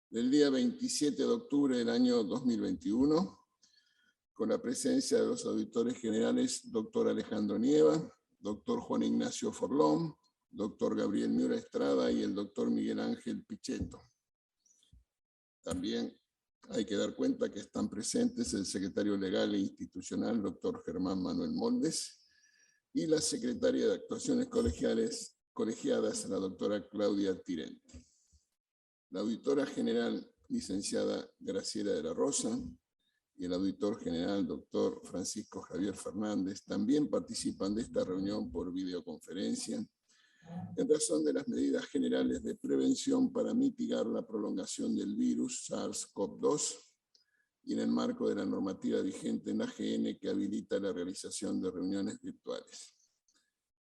del día 27 de octubre del año 2021, con la presencia de los auditores generales, doctor Alejandro Nieva, doctor Juan Ignacio Forlón, doctor Gabriel Miura Estrada y el doctor Miguel Ángel Pichetto. También hay que dar cuenta que están presentes el secretario legal e institucional, doctor Germán Manuel Moldes, y la secretaria de Actuaciones Colegiadas, la doctora Claudia Tirente. La auditora general, licenciada Graciela de la Rosa, y el auditor general, doctor Francisco Javier Fernández, también participan de esta reunión por videoconferencia, en razón de las medidas generales de prevención para mitigar la prolongación del virus SARS-CoV-2 y en el marco de la normativa vigente en la AGN que habilita la realización de reuniones virtuales.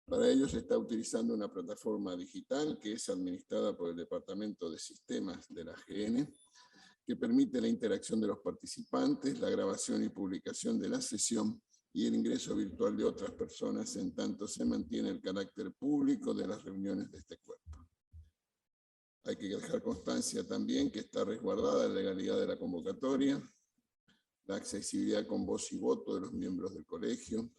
Para ello se está utilizando una plataforma digital que es administrada por el Departamento de Sistemas de la AGN, que permite la interacción de los participantes, la grabación y publicación de la sesión y el ingreso virtual de otras personas, en tanto se mantiene el carácter público de las reuniones de este cuerpo. Hay que dejar constancia también que está resguardada la legalidad de la convocatoria, la accesibilidad con voz y voto de los miembros del colegio,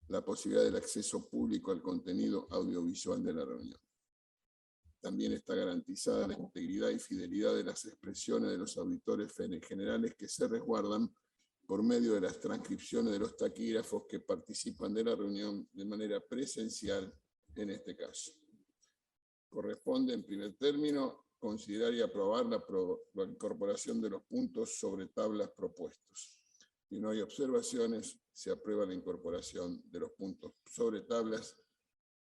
la posibilidad del acceso público al contenido audiovisual de la reunión. También está garantizada la integridad y fidelidad de las expresiones de los auditores generales que se resguardan por medio de las transcripciones de los taquígrafos que participan de la reunión de manera presencial en este caso. Corresponde, en primer término, considerar y aprobar la incorporación de los puntos sobre tablas propuestos. Si no hay observaciones, se aprueba la incorporación de los puntos sobre tablas.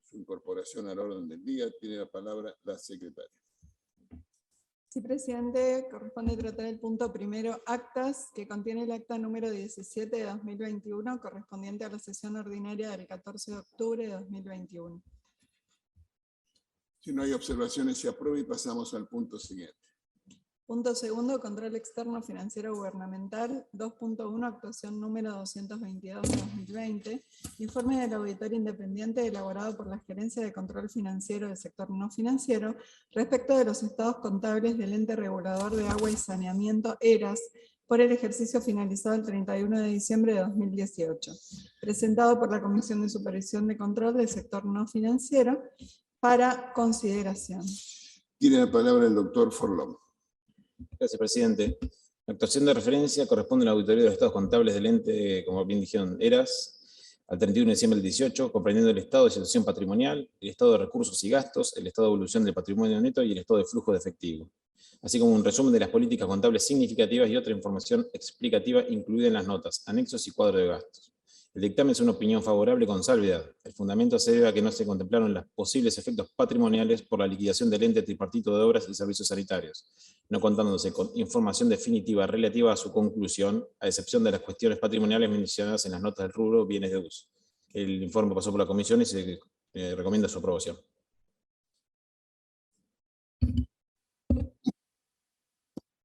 Su incorporación al orden del día. Tiene la palabra la secretaria. Sí, presidente, corresponde tratar el punto primero, actas, que contiene el acta número 17 de 2021, correspondiente a la sesión ordinaria del 14 de octubre de 2021. Si no hay observaciones, se aprueba y pasamos al punto siguiente. Punto segundo, control externo financiero gubernamental, 2.1, actuación número 222 de 2020, informe del auditor independiente elaborado por la Gerencia de Control Financiero del Sector No Financiero respecto de los estados contables del ente regulador de agua y saneamiento ERAS por el ejercicio finalizado el 31 de diciembre de 2018, presentado por la Comisión de Supervisión de Control del Sector No Financiero para consideración. Tiene la palabra el doctor Forlón. Gracias, presidente. La actuación de referencia corresponde a la auditoría de los estados contables del ente, como bien dijeron, ERAS, al 31 de diciembre del 18, comprendiendo el estado de situación patrimonial, el estado de recursos y gastos, el estado de evolución del patrimonio neto y el estado de flujo de efectivo, así como un resumen de las políticas contables significativas y otra información explicativa incluida en las notas, anexos y cuadro de gastos. El dictamen es una opinión favorable con salvedad. El fundamento se debe a que no se contemplaron los posibles efectos patrimoniales por la liquidación del ente tripartito de obras y servicios sanitarios, no contándose con información definitiva relativa a su conclusión, a excepción de las cuestiones patrimoniales mencionadas en las notas del rubro bienes de uso. El informe pasó por la comisión y se recomienda su aprobación.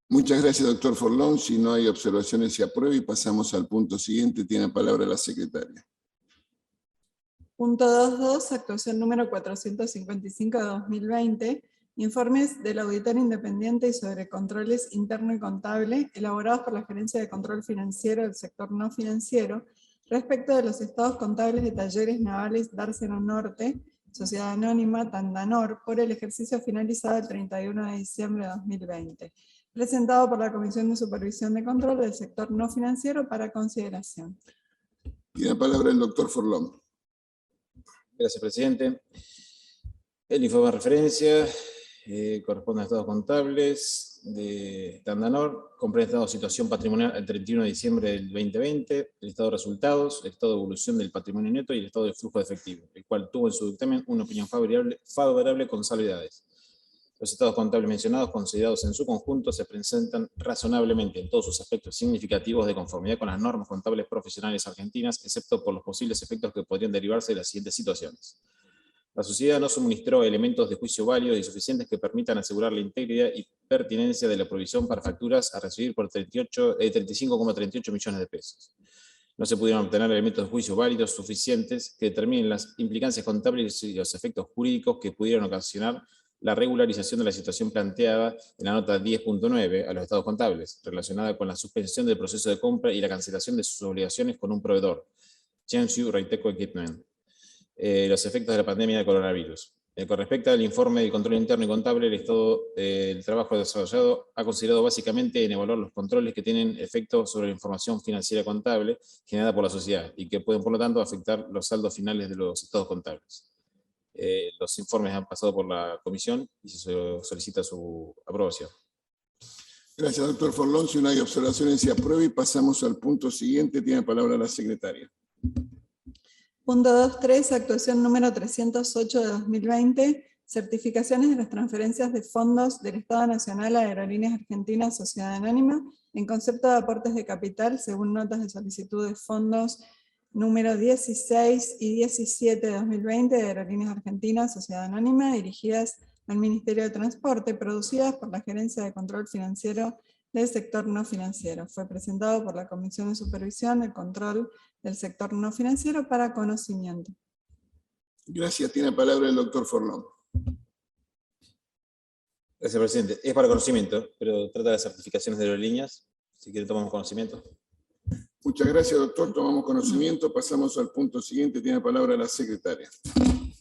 Muchas gracias, doctor Forlón. Si no hay observaciones, se aprueba y pasamos al punto siguiente. Tiene la palabra la secretaria. Punto 2.2, actuación número 455 de 2020, informes del auditor independiente y sobre controles interno y contable elaborados por la Gerencia de Control Financiero del Sector No Financiero respecto de los estados contables de Talleres Navales Dárseno Norte, Sociedad Anónima Tandanor, por el ejercicio finalizado el 31 de diciembre de 2020, presentado por la Comisión de Supervisión de Control del Sector No Financiero para consideración. Tiene la palabra el doctor Forlón. Gracias, presidente. El informe de referencia corresponde a estados contables de Tandanor, comprende el estado de situación patrimonial al 31 de diciembre del 2020, el estado de resultados, el estado de evolución del patrimonio neto y el estado de flujo de efectivo, el cual tuvo en su dictamen una opinión favorable con salvedades. Los estados contables mencionados, considerados en su conjunto, se presentan razonablemente en todos sus aspectos significativos de conformidad con las normas contables profesionales argentinas, excepto por los posibles efectos que podrían derivarse de las siguientes situaciones. La sociedad no suministró elementos de juicio válidos y suficientes que permitan asegurar la integridad y pertinencia de la provisión para facturas a recibir por 35,38 millones de pesos. No se pudieron obtener elementos de juicio válidos suficientes que determinen las implicancias contables y los efectos jurídicos que pudieran ocasionar la regularización de la situación planteada en la nota 10.9 a los estados contables, relacionada con la suspensión del proceso de compra y la cancelación de sus obligaciones con un proveedor, Jiangsu Reiteco Equipment, los efectos de la pandemia de coronavirus. Con respecto al informe de control interno y contable, el estado del trabajo desarrollado ha considerado básicamente en evaluar los controles que tienen efecto sobre la información financiera contable generada por la sociedad y que pueden, por lo tanto, afectar los saldos finales de los estados contables. Los informes han pasado por la comisión y se solicita su aprobación. Gracias, doctor Forlón. Si no hay observaciones, se aprueba y pasamos al punto siguiente. Tiene palabra la secretaria. Punto 2.3, actuación número 308 de 2020, certificaciones de las transferencias de fondos del Estado Nacional a Aerolíneas Argentinas Sociedad Anónima en concepto de aportes de capital según notas de solicitud de fondos número 16 y 17 de 2020 de Aerolíneas Argentinas Sociedad Anónima dirigidas al Ministerio de Transporte, producidas por la Gerencia de Control Financiero del Sector No Financiero. Fue presentado por la Comisión de Supervisión del Control del Sector No Financiero para conocimiento. Gracias. Tiene palabra el doctor Forlón. Gracias, presidente. Es para conocimiento, pero trata de las certificaciones de aerolíneas. Si quiere, tomamos conocimiento. Muchas gracias, doctor. Tomamos conocimiento. Pasamos al punto siguiente. Tiene palabra la secretaria.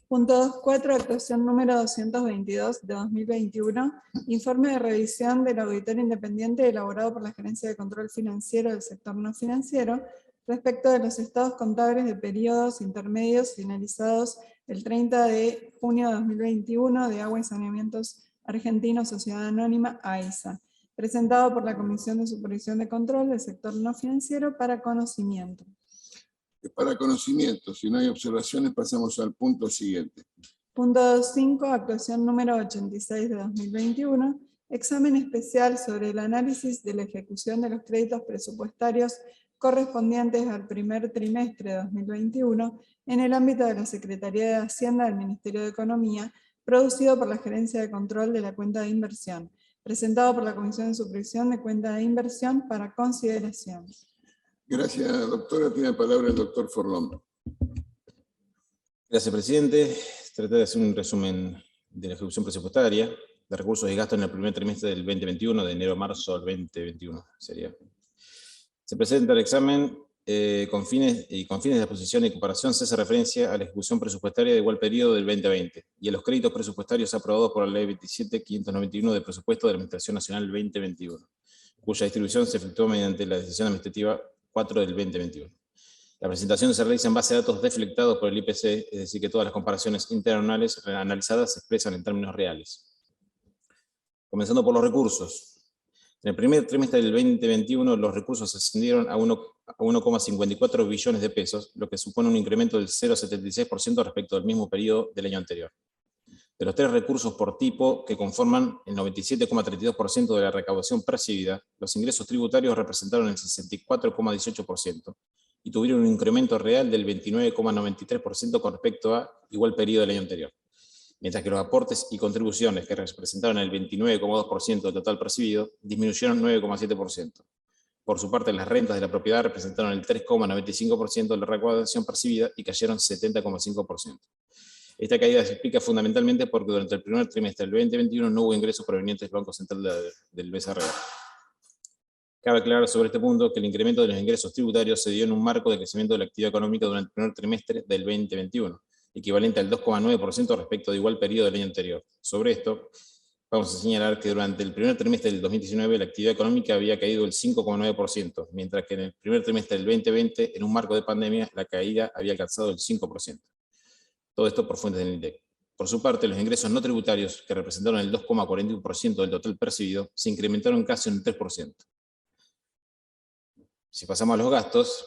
Punto 2.4, actuación número 222 de 2021, informe de revisión del auditor independiente elaborado por la Gerencia de Control Financiero del Sector No Financiero respecto de los estados contables de periodos intermedios finalizados el 30 de junio de 2021 de Agua y Saneamientos Argentinos Sociedad Anónima AISA, presentado por la Comisión de Supervisión de Control del Sector No Financiero para conocimiento. Para conocimiento, si no hay observaciones, pasamos al punto siguiente. Punto 2.5, actuación número 86 de 2021, examen especial sobre el análisis de la ejecución de los créditos presupuestarios correspondientes al primer trimestre de 2021 en el ámbito de la Secretaría de Hacienda del Ministerio de Economía, producido por la Gerencia de Control de la Cuenta de Inversión, presentado por la Comisión de Supervisión de Cuenta de Inversión para consideración. Gracias, doctora. Tiene palabra el doctor Forlón. Gracias, presidente. Traté de hacer un resumen de la ejecución presupuestaria de recursos y gastos en el primer trimestre del 2021, de enero a marzo del 2021 sería. Se presenta el examen con fines de exposición y comparación, se hace referencia a la ejecución presupuestaria de igual periodo del 2020 y a los créditos presupuestarios aprobados por la Ley 27.591 de Presupuesto de la Administración Nacional 2021, cuya distribución se efectuó mediante la Decisión Administrativa 4 del 2021. La presentación se realiza en base a datos deflectados por el IPC, es decir, que todas las comparaciones interanuales analizadas se expresan en términos reales. Comenzando por los recursos. En el primer trimestre del 2021, los recursos ascendieron a 1,54 billones de pesos, lo que supone un incremento del 0,76% respecto del mismo periodo del año anterior. De los tres recursos por tipo, que conforman el 97,32% de la recaudación percibida, los ingresos tributarios representaron el 64,18% y tuvieron un incremento real del 29,93% con respecto a igual periodo del año anterior, mientras que los aportes y contribuciones, que representaron el 29,2% del total percibido, disminuyeron 9,7%. Por su parte, las rentas de la propiedad representaron el 3,95% de la recaudación percibida y cayeron 70,5%. Esta caída se explica fundamentalmente porque durante el primer trimestre del 2021 no hubo ingresos provenientes del Banco Central del BCR. Cabe aclarar sobre este punto que el incremento de los ingresos tributarios se dio en un marco de crecimiento de la actividad económica durante el primer trimestre del 2021, equivalente al 2,9% respecto de igual periodo del año anterior. Sobre esto, vamos a señalar que durante el primer trimestre del 2019 la actividad económica había caído el 5,9%, mientras que en el primer trimestre del 2020, en un marco de pandemia, la caída había alcanzado el 5%. Todo esto por fuentes del INDEC. Por su parte, los ingresos no tributarios, que representaron el 2,41% del total percibido, se incrementaron casi un 3%. Si pasamos a los gastos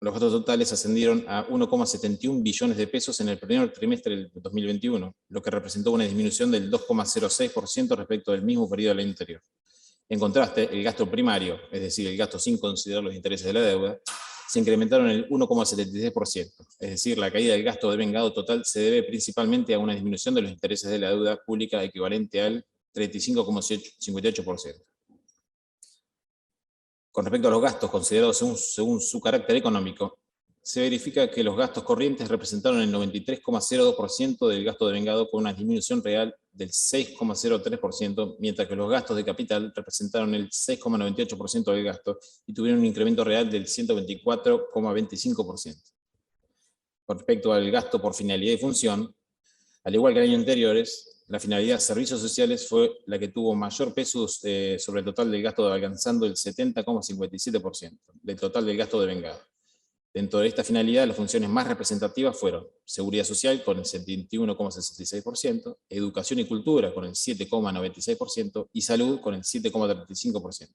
totales ascendieron a 1,71 billones de pesos en el primer trimestre del 2021, lo que representó una disminución del 2,06% respecto del mismo periodo del año anterior. En contraste, el gasto primario, es decir, el gasto sin considerar los intereses de la deuda, se incrementaron el 1,76%, es decir, la caída del gasto devengado total se debe principalmente a una disminución de los intereses de la deuda pública equivalente al 35,58%. Con respecto a los gastos considerados según su carácter económico, se verifica que los gastos corrientes representaron el 93,02% del gasto devengado con una disminución real del 6,03%, mientras que los gastos de capital representaron el 6,98% del gasto y tuvieron un incremento real del 124,25%. Con respecto al gasto por finalidad y función, al igual que en años anteriores, la finalidad servicios sociales fue la que tuvo mayor peso sobre el total del gasto, alcanzando el 70,57% del total del gasto devengado. Dentro de esta finalidad, las funciones más representativas fueron seguridad social con el 71,66%, educación y cultura con el 7,96% y salud con el 7,35%.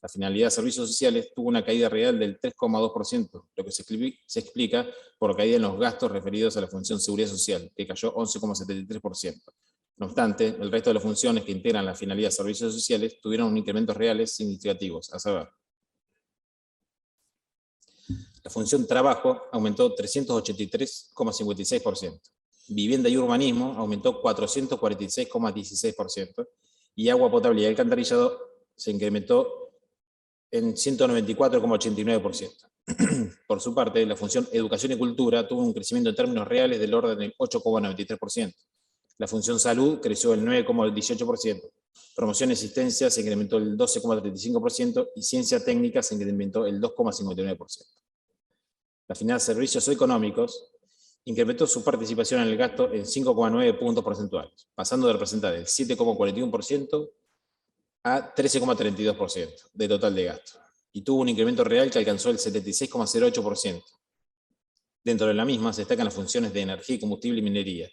La finalidad de servicios sociales tuvo una caída real del 3,2%, lo que se explica por caída en los gastos referidos a la función seguridad social, que cayó 11,73%. No obstante, el resto de las funciones que integran la finalidad de servicios sociales tuvieron incrementos reales significativos, a saber, la función trabajo aumentó 383,56%, vivienda y urbanismo aumentó 446,16%, y agua potable y alcantarillado se incrementó en 194,89%. Por su parte, la función educación y cultura tuvo un crecimiento en términos reales del orden del 8,93%. La función salud creció el 9,18%. Promoción y asistencia se incrementó el 12,35% y ciencia técnica se incrementó el 2,59%. La finalidad de servicios económicos incrementó su participación en el gasto en 5,9 puntos porcentuales, pasando de representar el 7,41% a 13,32% de total de gasto, y tuvo un incremento real que alcanzó el 76,08%. Dentro de la misma se destacan las funciones de energía y combustible y minería,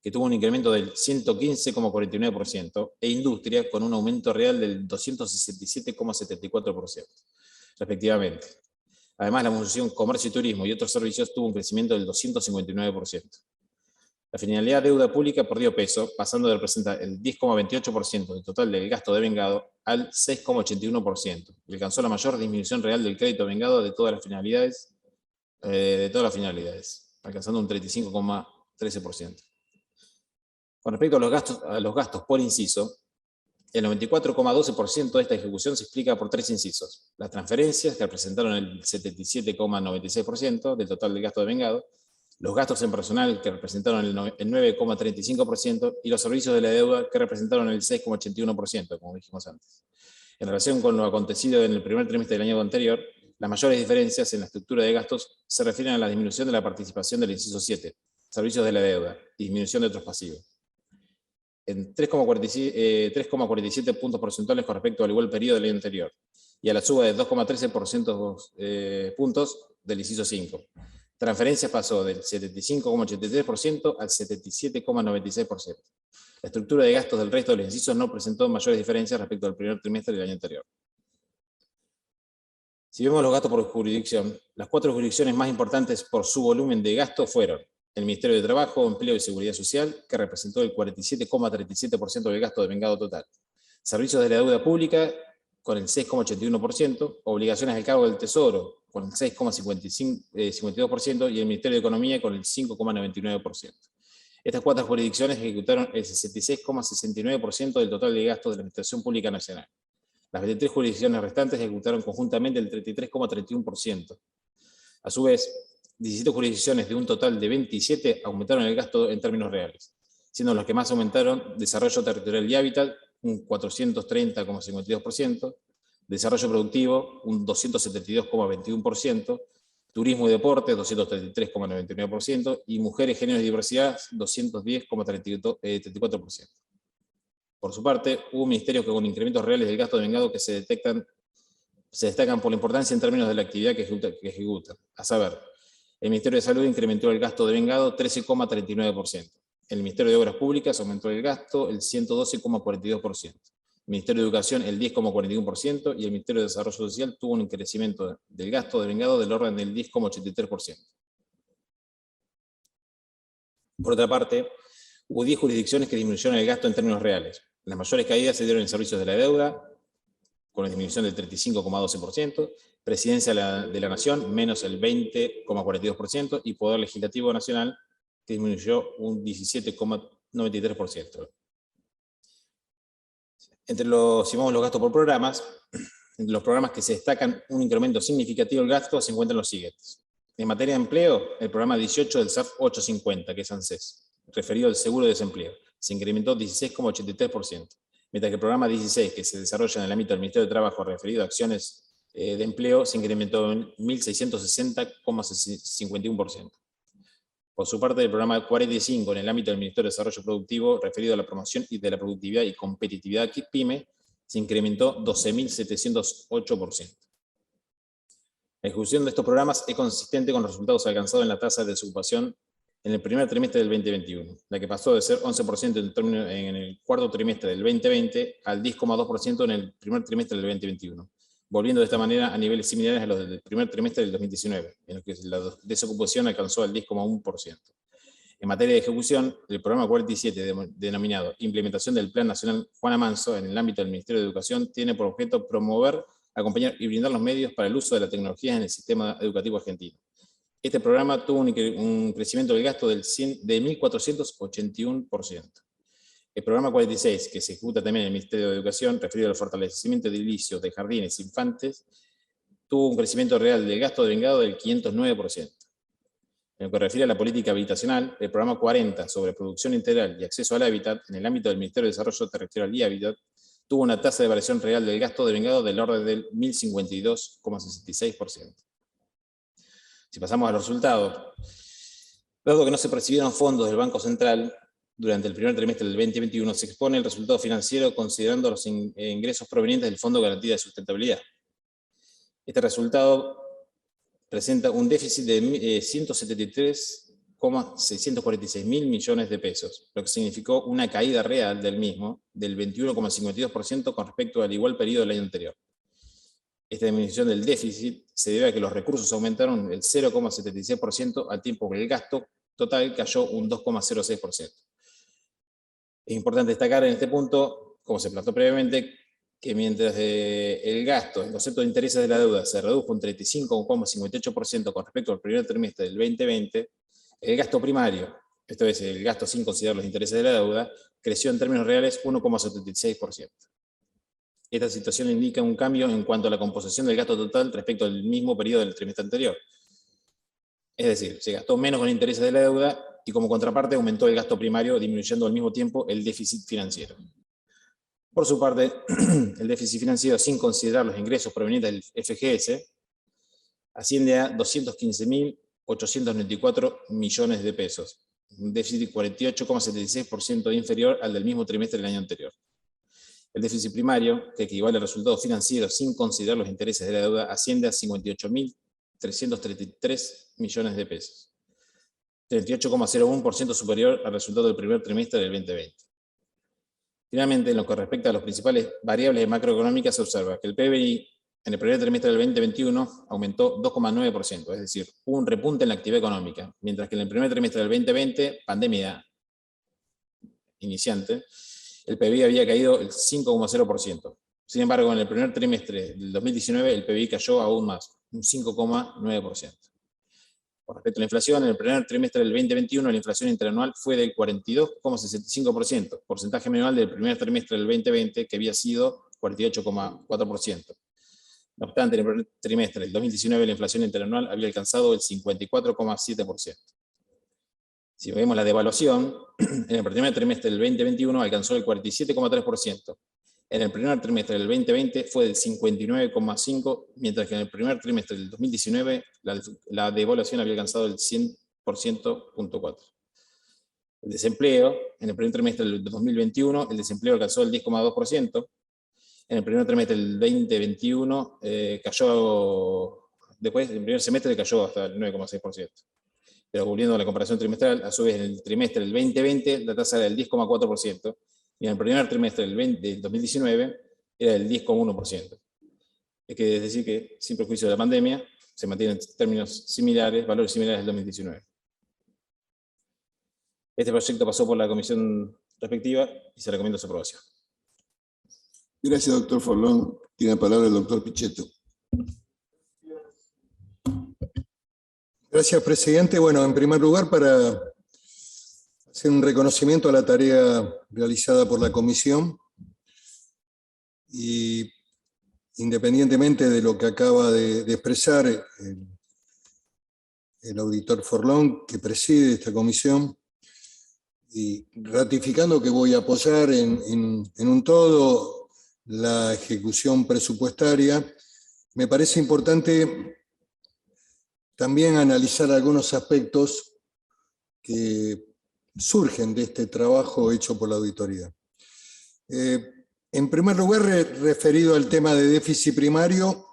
que tuvo un incremento del 115,49%, e industria con un aumento real del 267,74%, respectivamente. Además, la función comercio y turismo y otros servicios tuvo un crecimiento del 259%. La finalidad deuda pública perdió peso, pasando de representar el 10,28% del total del gasto devengado al 6,81%, y alcanzó la mayor disminución real del crédito devengado de todas las finalidades, alcanzando un 35,13%. Con respecto a los gastos por inciso, el 94,12% de esta ejecución se explica por tres incisos: las transferencias, que representaron el 77,96% del total del gasto devengado, los gastos en personal, que representaron el 9,35%, y los servicios de la deuda, que representaron el 6,81%, como dijimos antes. En relación con lo acontecido en el primer trimestre del año anterior, las mayores diferencias en la estructura de gastos se refieren a la disminución de la participación del inciso 7, servicios de la deuda, y disminución de otros pasivos, en 3,47 puntos porcentuales con respecto al igual periodo del año anterior, y a la suba de 2,13 puntos del inciso 5. Transferencias pasó del 75,83% al 77,96%. La estructura de gastos del resto de los incisos no presentó mayores diferencias respecto al primer trimestre del año anterior. Si vemos los gastos por jurisdicción, las 4 jurisdicciones más importantes por su volumen de gasto fueron el Ministerio de Trabajo, Empleo y Seguridad Social, que representó el 47,37% del gasto devengado total. Servicios de la deuda pública, con el 6,81%, obligaciones al cargo del Tesoro, con el 6,52%, y el Ministerio de Economía, con el 5,99%. Estas 4 jurisdicciones ejecutaron el 66,69% del total de gastos de la Administración Pública Nacional. Las 23 jurisdicciones restantes ejecutaron conjuntamente el 33,31%. A su vez, 17 jurisdicciones de un total de 27 aumentaron el gasto en términos reales, siendo los que más aumentaron Desarrollo Territorial y Hábitat, un 430,52%, Desarrollo Productivo, un 272,21%, Turismo y Deportes, 233,99%, y Mujeres, Géneros y Diversidad, 210,34%. Por su parte, hubo ministerios que con incrementos reales del gasto devengado que se destacan por la importancia en términos de la actividad que ejecutan, a saber, el Ministerio de Salud incrementó el gasto devengado 13,39%. El Ministerio de Obras Públicas aumentó el gasto el 112,42%. El Ministerio de Educación el 10,41%, y el Ministerio de Desarrollo Social tuvo un crecimiento del gasto devengado del orden del 10,83%. Por otra parte, hubo 10 jurisdicciones que disminuyeron el gasto en términos reales. Las mayores caídas se dieron en servicios de la deuda, con una disminución del 35,12%, Presidencia de la Nación, menos el 20,42%, y Poder Legislativo Nacional, que disminuyó un 17,93%. Si vemos los gastos por programas, entre los programas que se destacan un incremento significativo del gasto se encuentran los siguientes. En materia de empleo, el programa 18 del SAF 850, que es ANSES, referido al seguro de desempleo, se incrementó 16,83%, mientras que el programa 16, que se desarrolla en el ámbito del Ministerio de Trabajo referido a acciones de empleo, se incrementó en 1.660,51%. Por su parte, el programa 45, en el ámbito del Ministerio de Desarrollo Productivo, referido a la promoción y de la productividad y competitividad PYME, se incrementó 12.708%. La ejecución de estos programas es consistente con los resultados alcanzados en la tasa de desocupación en el primer trimestre del 2021, la que pasó de ser 11% en el cuarto trimestre del 2020 al 10,2% en el primer trimestre del 2021, volviendo de esta manera a niveles similares a los del primer trimestre del 2019, en los que la desocupación alcanzó el 10,1%. En materia de ejecución, el programa 47, denominado Implementación del Plan Nacional Juana Manso, en el ámbito del Ministerio de Educación, tiene por objeto promover, acompañar y brindar los medios para el uso de la tecnología en el sistema educativo argentino. Este programa tuvo un crecimiento del gasto de 1.481%. El programa 46, que se ejecuta también en el Ministerio de Educación, referido al fortalecimiento de edilicios de jardines infantes, tuvo un crecimiento real del gasto devengado del 509%. En lo que refiere a la política habitacional, el programa 40 sobre producción integral y acceso al hábitat en el ámbito del Ministerio de Desarrollo Territorial y Hábitat tuvo una tasa de variación real del gasto devengado del orden del 1.052,66%. Si pasamos a los resultados, dado que no se percibieron fondos del Banco Central durante el primer trimestre del 2021, se expone el resultado financiero considerando los ingresos provenientes del Fondo de Garantía de Sustentabilidad. Este resultado presenta un déficit de 173,646 mil millones de pesos, lo que significó una caída real del mismo del 21,52% con respecto al igual periodo del año anterior. Esta disminución del déficit se debe a que los recursos aumentaron el 0,76% al tiempo que el gasto total cayó un 2,06%. Es importante destacar en este punto, como se planteó previamente, que mientras el gasto en concepto de intereses de la deuda se redujo un 35,58% con respecto al primer trimestre del 2020, el gasto primario, esto es, el gasto sin considerar los intereses de la deuda, creció en términos reales 1,76%. Esta situación indica un cambio en cuanto a la composición del gasto total respecto al mismo periodo del trimestre anterior. Es decir, se gastó menos con intereses de la deuda y como contraparte aumentó el gasto primario, disminuyendo al mismo tiempo el déficit financiero. Por su parte, el déficit financiero sin considerar los ingresos provenientes del FGS asciende a 215.894 millones de pesos, un déficit 48,76% inferior al del mismo trimestre del año anterior. El déficit primario, que equivale al resultado financiero sin considerar los intereses de la deuda, asciende a 58.333 millones de pesos, 38,01% superior al resultado del primer trimestre del 2020. Finalmente, en lo que respecta a las principales variables macroeconómicas, se observa que el PBI en el primer trimestre del 2021 aumentó 2,9%, es decir, hubo un repunte en la actividad económica, mientras que en el primer trimestre del 2020, pandemia iniciante, el PBI había caído el 5,0%. Sin embargo, en el primer trimestre del 2019, el PBI cayó aún más, un 5,9%. Con respecto a la inflación, en el primer trimestre del 2021 la inflación interanual fue del 42,65%, porcentaje menor del primer trimestre del 2020 que había sido 48,4%. No obstante, en el primer trimestre del 2019 la inflación interanual había alcanzado el 54,7%. Si vemos la devaluación, en el primer trimestre del 2021 alcanzó el 47,3%. En el primer trimestre del 2020 fue del 59,5%, mientras que en el primer trimestre del 2019 la devaluación había alcanzado el 100,4%. El desempleo, en el primer trimestre del 2021, el desempleo alcanzó el 10,2%. En el primer trimestre del 2021 cayó, después del primer semestre cayó hasta el 9,6%. Pero volviendo a la comparación trimestral, a su vez en el trimestre del 2020 la tasa era del 10,4%, y en el primer trimestre del 2019 era del 10,1%. Es decir que, sin perjuicio de la pandemia, se mantienen términos similares, valores similares del 2019. Este proyecto pasó por la comisión respectiva y se recomienda su aprobación. Gracias, doctor Forlón. Tiene la palabra el doctor Pichetto. Gracias, presidente. Bueno, en primer lugar, para hacer un reconocimiento a la tarea realizada por la comisión y independientemente de lo que acaba de expresar el auditor Forlón, que preside esta comisión, y ratificando que voy a apoyar en un todo la ejecución presupuestaria, me parece importante también analizar algunos aspectos que surgen de este trabajo hecho por la auditoría. En primer lugar, referido al tema de déficit primario,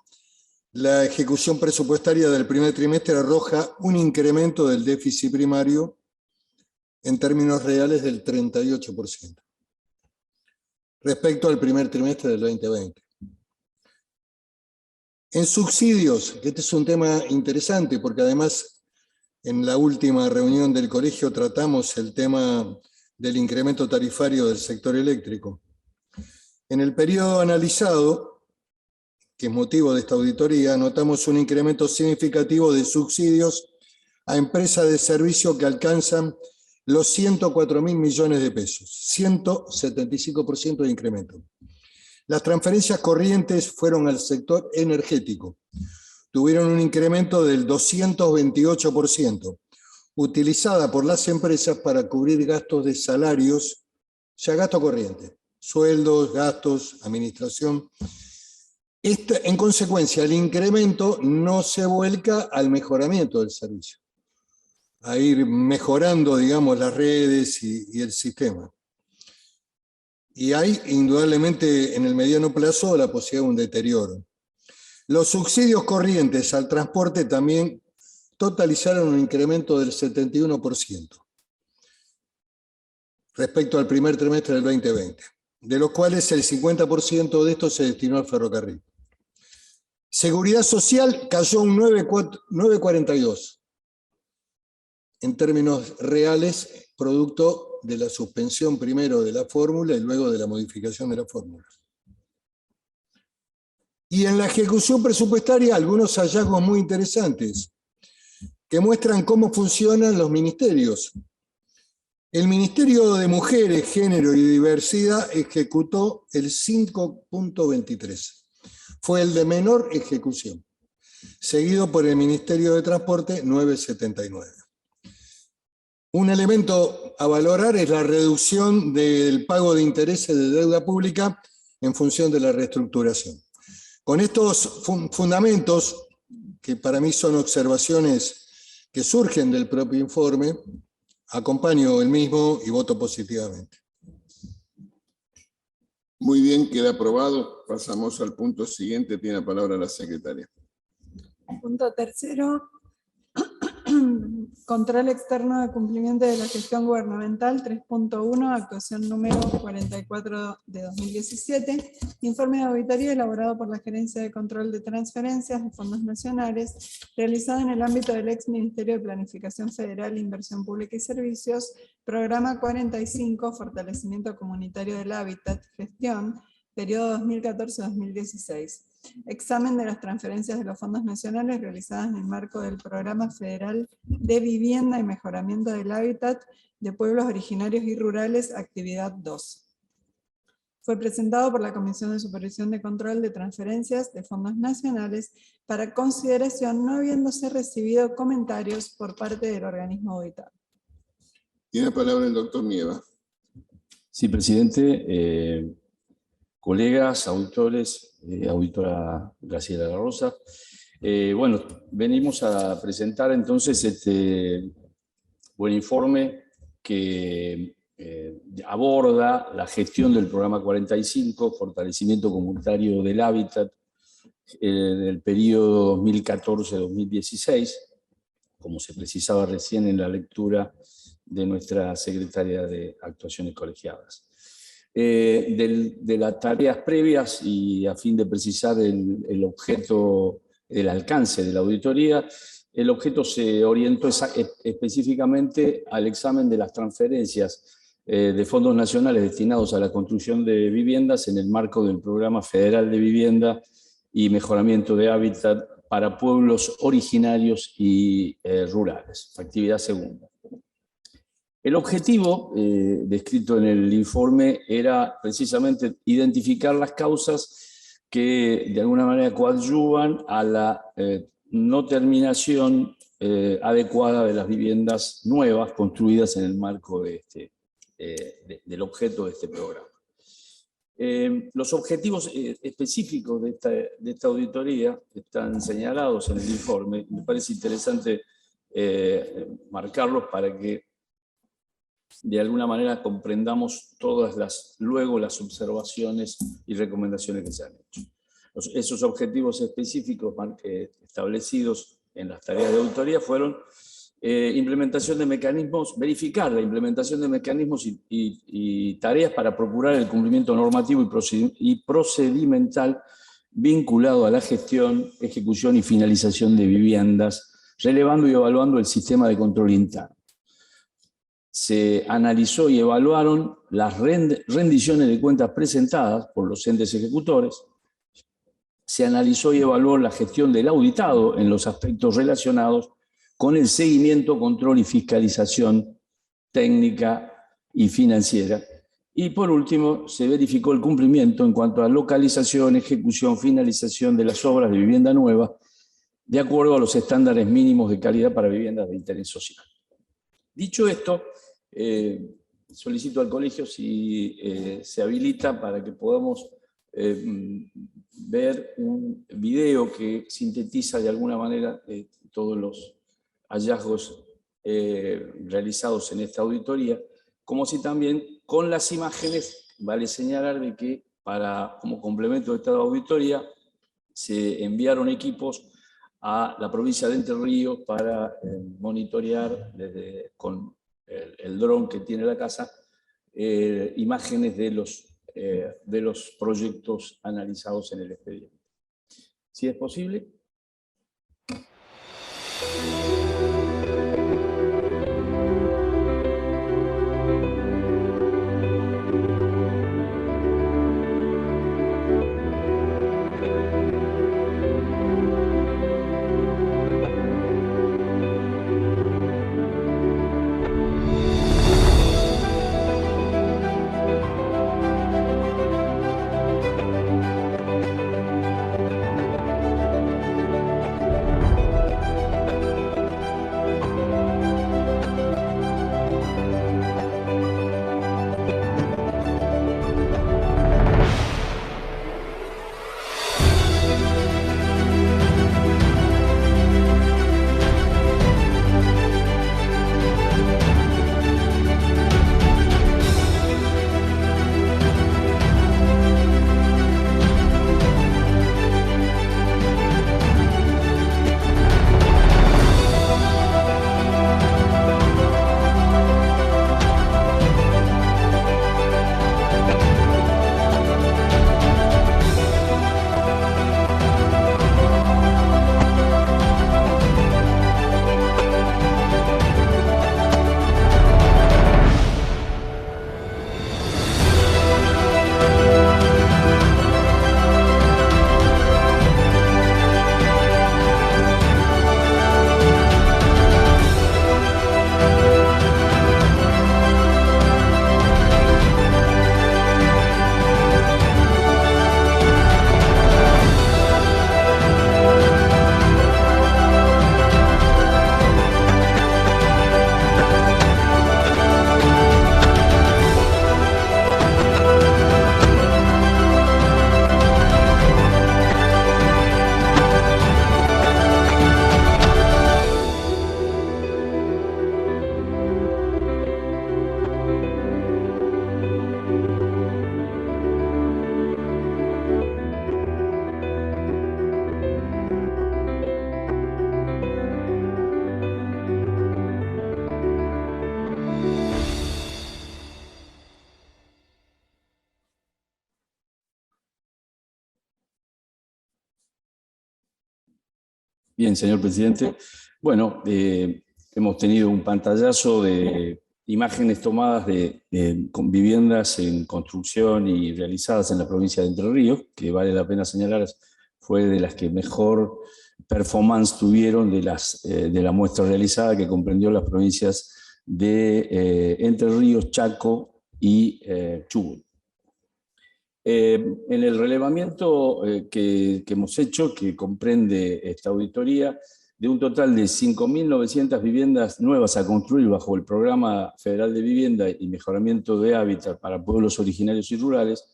la ejecución presupuestaria del primer trimestre arroja un incremento del déficit primario en términos reales del 38%, respecto al primer trimestre del 2020. En subsidios, que este es un tema interesante, porque además en la última reunión del colegio tratamos el tema del incremento tarifario del sector eléctrico. En el periodo analizado, que es motivo de esta auditoría, notamos un incremento significativo de subsidios a empresas de servicio que alcanzan los 104.000 millones de pesos, 175% de incremento. Las transferencias corrientes fueron al sector energético. Tuvieron un incremento del 228%, utilizada por las empresas para cubrir gastos de salarios, ya gasto corriente, sueldos, gastos, administración. En consecuencia, el incremento no se vuelca al mejoramiento del servicio, a ir mejorando, digamos, las redes y el sistema. Y hay, indudablemente, en el mediano plazo, la posibilidad de un deterioro. Los subsidios corrientes al transporte también totalizaron un incremento del 71% respecto al primer trimestre del 2020, de los cuales el 50% de esto se destinó al ferrocarril. Seguridad social cayó un 9,42% en términos reales, producto de la suspensión primero de la fórmula y luego de la modificación de la fórmula. Y en la ejecución presupuestaria, algunos hallazgos muy interesantes que muestran cómo funcionan los ministerios. El Ministerio de Mujeres, Género y Diversidad ejecutó el 5,23%. Fue el de menor ejecución, seguido por el Ministerio de Transporte, 9,79%. Un elemento a valorar es la reducción del pago de intereses de deuda pública en función de la reestructuración. Con estos fundamentos, que para mí son observaciones que surgen del propio informe, acompaño el mismo y voto positivamente. Muy bien, queda aprobado. Pasamos al punto siguiente. Tiene la palabra la secretaria. Punto tercero. Control externo de cumplimiento de la gestión gubernamental, 3.1, actuación número 44 de 2017, informe de auditoría elaborado por la Gerencia de Control de Transferencias de Fondos Nacionales, realizado en el ámbito del ex Ministerio de Planificación Federal, Inversión Pública y Servicios, programa 45, Fortalecimiento Comunitario del Hábitat, Gestión, periodo 2014-2016. Examen de las transferencias de los fondos nacionales realizadas en el marco del Programa Federal de Vivienda y Mejoramiento del Hábitat de Pueblos Originarios y Rurales, actividad 2. Fue presentado por la Comisión de Supervisión de Control de Transferencias de Fondos Nacionales para consideración, no habiéndose recibido comentarios por parte del organismo auditado. Tiene la palabra el doctor Nieva. Sí, presidente. Colegas, auditores, auditora Graciela de la Rosa. Bueno, venimos a presentar entonces este buen informe que aborda la gestión del programa 45, Fortalecimiento Comunitario del Hábitat, en el periodo 2014-2016, como se precisaba recién en la lectura de nuestra secretaria de Actuaciones Colegiadas. De las tareas previas y a fin de precisar el objeto, el alcance de la auditoría, el objeto se orientó específicamente al examen de las transferencias de fondos nacionales destinados a la construcción de viviendas en el marco del Programa Federal de Vivienda y Mejoramiento de Hábitat para Pueblos Originarios y Rurales, actividad segunda. El objetivo descrito en el informe era precisamente identificar las causas que de alguna manera coadyuvan a la no terminación adecuada de las viviendas nuevas construidas en el marco de este del objeto de este programa. Los objetivos específicos de esta auditoría están señalados en el informe. Me parece interesante marcarlos para que de alguna manera comprendamos luego las observaciones y recomendaciones que se han hecho. Esos objetivos específicos establecidos en las tareas de auditoría fueron implementación de mecanismos, verificar la implementación de mecanismos y tareas para procurar el cumplimiento normativo y procedimental vinculado a la gestión, ejecución y finalización de viviendas, relevando y evaluando el sistema de control interno. Se analizó y evaluaron las rendiciones de cuentas presentadas por los entes ejecutores. Se analizó y evaluó la gestión del auditado en los aspectos relacionados con el seguimiento, control y fiscalización técnica y financiera. Y por último, se verificó el cumplimiento en cuanto a localización, ejecución, finalización de las obras de vivienda nueva, de acuerdo a los estándares mínimos de calidad para viviendas de interés social. Dicho esto, solicito al colegio si se habilita para que podamos ver un video que sintetiza de alguna manera todos los hallazgos realizados en esta auditoría, como si también con las imágenes vale señalar de que como complemento de esta auditoría se enviaron equipos a la provincia de Entre Ríos para monitorear con el dron que tiene la casa imágenes de los proyectos analizados en el expediente. Si es posible. Bien, señor presidente. Bueno, hemos tenido un pantallazo de imágenes tomadas con viviendas en construcción y realizadas en la provincia de Entre Ríos, que vale la pena señalar, fue de las que mejor performance tuvieron de la muestra realizada, que comprendió las provincias de Entre Ríos, Chaco y Chubut. En el relevamiento que hemos hecho, que comprende esta auditoría, de un total de 5.900 viviendas nuevas a construir bajo el Programa Federal de Vivienda y Mejoramiento de Hábitat para Pueblos Originarios y Rurales,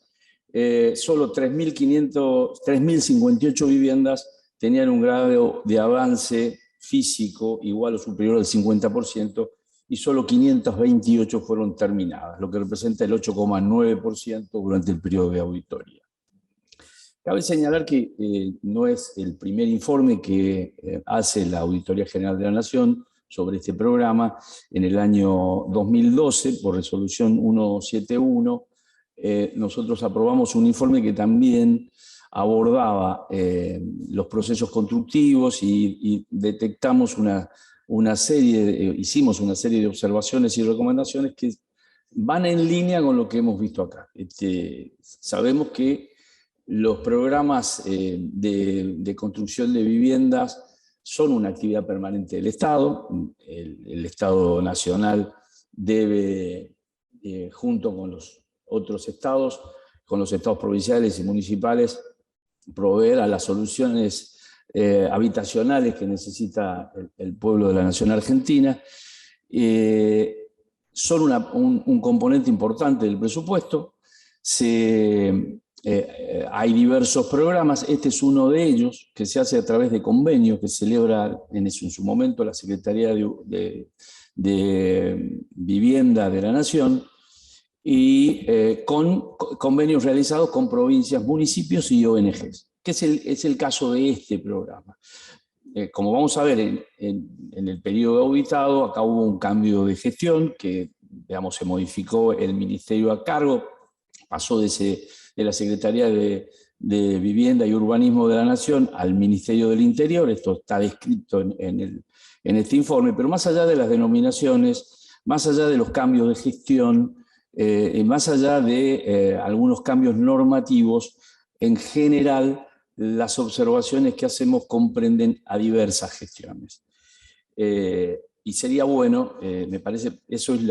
solo 3.058 viviendas tenían un grado de avance físico igual o superior al 50%, y solo 528 fueron terminadas, lo que representa el 8,9% durante el periodo de auditoría. Cabe señalar que no es el primer informe que hace la Auditoría General de la Nación sobre este programa. En el año 2012, por resolución 171, nosotros aprobamos un informe que también abordaba los procesos constructivos y detectamos hicimos una serie de observaciones y recomendaciones que van en línea con lo que hemos visto acá. Sabemos que los programas de construcción de viviendas son una actividad permanente del Estado. El Estado Nacional debe, junto con los otros estados, con los estados provinciales y municipales, proveer a las soluciones habitacionales que necesita el pueblo de la nación argentina. Son un componente importante del presupuesto. Hay diversos programas, este es uno de ellos, que se hace a través de convenios que celebra en su momento la Secretaría de Vivienda de la Nación, y con convenios realizados con provincias, municipios y ONGs, que es el caso de este programa. Como vamos a ver en el periodo auditado, acá hubo un cambio de gestión que, digamos, se modificó el ministerio a cargo, pasó de la Secretaría de Vivienda y Urbanismo de la Nación al Ministerio del Interior. Esto está descrito en este informe, pero más allá de las denominaciones, más allá de los cambios de gestión, y más allá de algunos cambios normativos, en general las observaciones que hacemos comprenden a diversas gestiones. Y sería bueno, me parece, esto es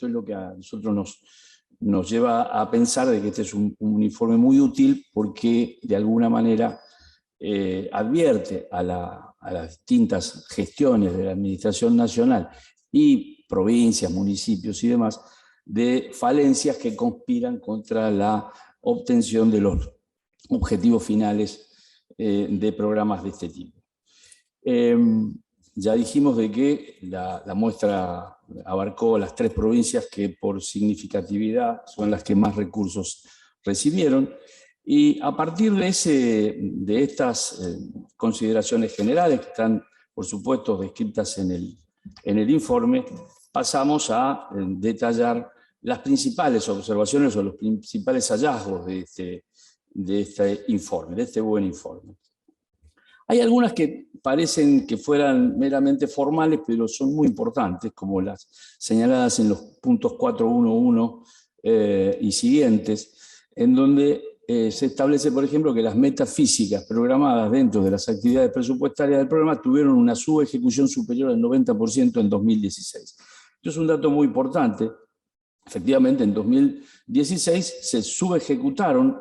lo que a nosotros nos lleva a pensar de que este es un informe muy útil, porque de alguna manera advierte a las distintas gestiones de la Administración Nacional y provincias, municipios y demás, de falencias que conspiran contra la obtención de los objetivos finales de programas de este tipo. Ya dijimos de que la muestra abarcó las 3 provincias que por significatividad son las que más recursos recibieron, y a partir de estas consideraciones generales, que están por supuesto descritas en el informe, pasamos a detallar las principales observaciones o los principales hallazgos de este informe, de este buen informe. Hay algunas que parecen que fueran meramente formales, pero son muy importantes, como las señaladas en los puntos 4.1.1 y siguientes, en donde se establece, por ejemplo, que las metas físicas programadas dentro de las actividades presupuestarias del programa tuvieron una subejecución superior al 90% en 2016. Esto es un dato muy importante. Efectivamente, en 2016 se subejecutaron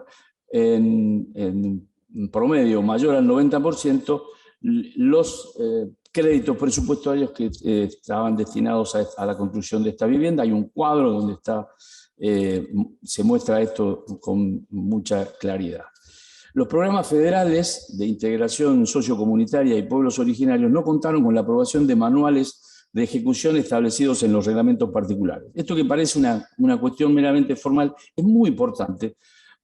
en promedio mayor al 90% los créditos presupuestarios que estaban destinados a la construcción de esta vivienda. Hay un cuadro donde se muestra esto con mucha claridad. Los programas federales de integración sociocomunitaria y pueblos originarios no contaron con la aprobación de manuales de ejecución establecidos en los reglamentos particulares. Esto, que parece una cuestión meramente formal, es muy importante,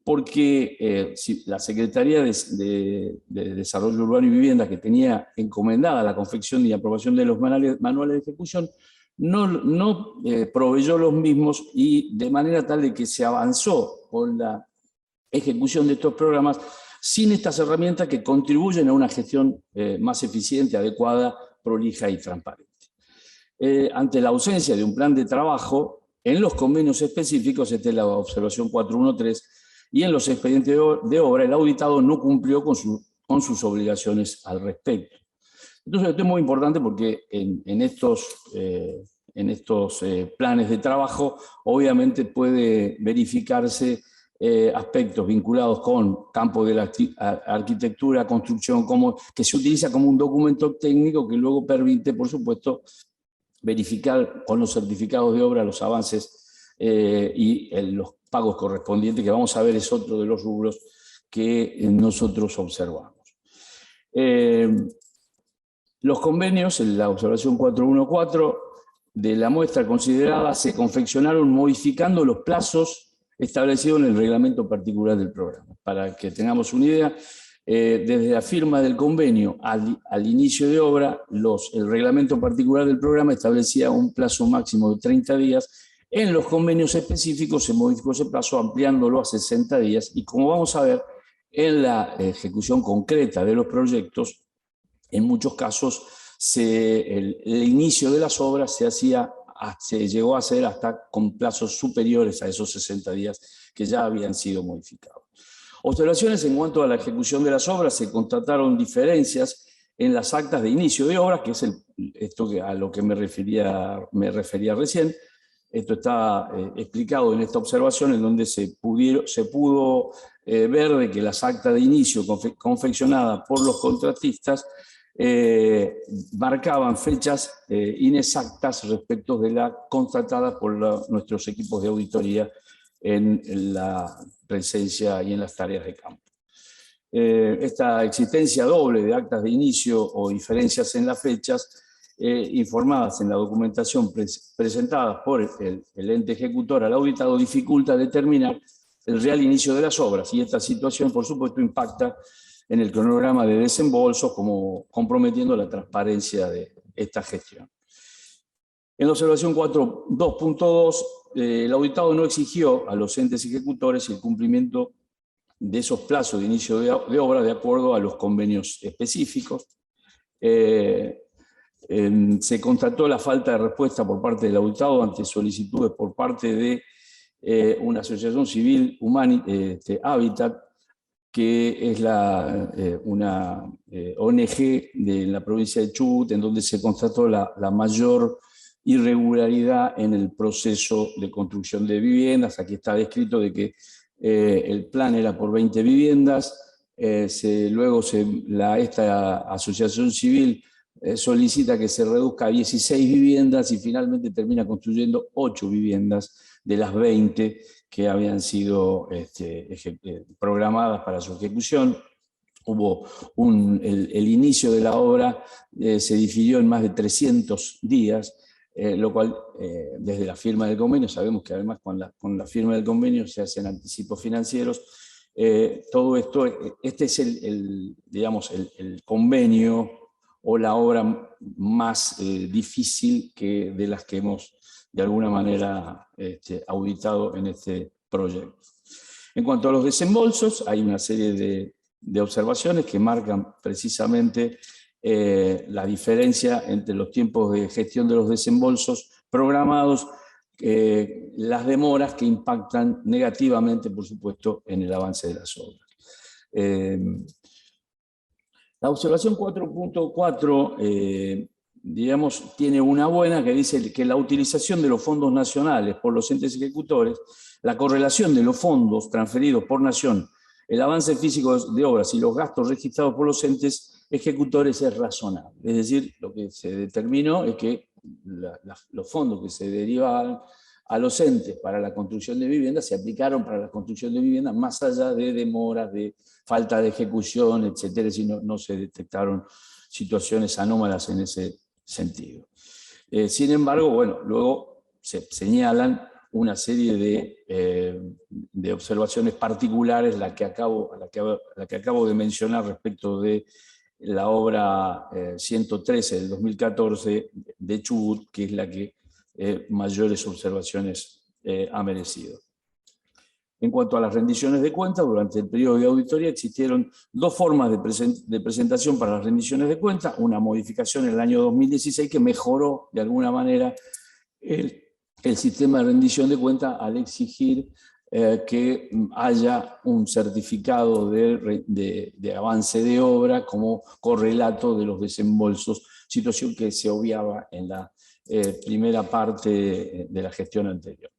porque si la Secretaría de Desarrollo Urbano y Vivienda, que tenía encomendada la confección y aprobación de los manuales de ejecución, no proveyó los mismos, y de manera tal de que se avanzó con la ejecución de estos programas sin estas herramientas que contribuyen a una gestión más eficiente, adecuada, prolija y transparente. Ante la ausencia de un plan de trabajo, en los convenios específicos, esta es la observación 4.1.3, y en los expedientes de obra, el auditado no cumplió con sus obligaciones al respecto. Entonces, esto es muy importante porque en estos planes de trabajo, obviamente puede verificarse aspectos vinculados con campo de la arquitectura, construcción, que se utiliza como un documento técnico que luego permite, por supuesto, verificar con los certificados de obra los avances y los pagos correspondientes, que vamos a ver es otro de los rubros que nosotros observamos. Los convenios, en la observación 414 de la muestra considerada, se confeccionaron modificando los plazos establecidos en el reglamento particular del programa. Para que tengamos una idea, desde la firma del convenio al inicio de obra, el reglamento particular del programa establecía un plazo máximo de 30 días. En los convenios específicos se modificó ese plazo ampliándolo a 60 días y, como vamos a ver, en la ejecución concreta de los proyectos, en muchos casos el inicio de las obras se llegó a hacer hasta con plazos superiores a esos 60 días que ya habían sido modificados. Observaciones en cuanto a la ejecución de las obras: se constataron diferencias en las actas de inicio de obras, que es esto a lo que me refería recién. Esto está explicado en esta observación, en donde se pudo ver de que las actas de inicio confeccionadas por los contratistas marcaban fechas inexactas respecto de las constatadas por nuestros equipos de auditoría en la presencia y en las tareas de campo. Esta existencia doble de actas de inicio o diferencias en las fechas informadas en la documentación presentada por el ente ejecutor al auditado dificulta determinar el real inicio de las obras, y esta situación, por supuesto, impacta en el cronograma de desembolsos, como comprometiendo la transparencia de esta gestión. En la observación 2.2, el auditado no exigió a los entes ejecutores el cumplimiento de esos plazos de inicio de obra de acuerdo a los convenios específicos. Se constató la falta de respuesta por parte del auditado ante solicitudes por parte de una asociación civil, Habitat, que es una ONG de la provincia de Chubut, en donde se constató la mayor irregularidad en el proceso de construcción de viviendas. Aquí está descrito de que el plan era por 20 viviendas, luego esta asociación civil solicita que se reduzca a 16 viviendas y finalmente termina construyendo 8 viviendas de las 20 que habían sido programadas para su ejecución. Hubo el inicio de la obra se difirió en más de 300 días, lo cual, desde la firma del convenio, sabemos que además con la firma del convenio se hacen anticipos financieros. Todo esto, este es el convenio o la obra más difícil de las que hemos de alguna manera auditado en este proyecto. En cuanto a los desembolsos, hay una serie de observaciones que marcan precisamente la diferencia entre los tiempos de gestión de los desembolsos programados, las demoras que impactan negativamente, por supuesto, en el avance de las obras. La observación 4.4, digamos, tiene una buena que dice que la utilización de los fondos nacionales por los entes ejecutores, la correlación de los fondos transferidos por nación, el avance físico de obras y los gastos registrados por los entes ejecutores es razonable. Es decir, lo que se determinó es que los fondos que se derivaban a los entes para la construcción de viviendas se aplicaron para la construcción de viviendas más allá de demoras, de falta de ejecución, etcétera, si no se detectaron situaciones anómalas en ese sentido. Sin embargo, bueno, luego se señalan una serie de observaciones particulares, la que acabo de mencionar respecto de la obra 113 del 2014 de Chubut, que es la que mayores observaciones ha merecido. En cuanto a las rendiciones de cuentas, durante el periodo de auditoría existieron dos formas de presentación para las rendiciones de cuentas, una modificación en el año 2016 que mejoró de alguna manera el sistema de rendición de cuentas al exigir que haya un certificado de avance de obra como correlato de los desembolsos, situación que se obviaba en la primera parte de la gestión anterior.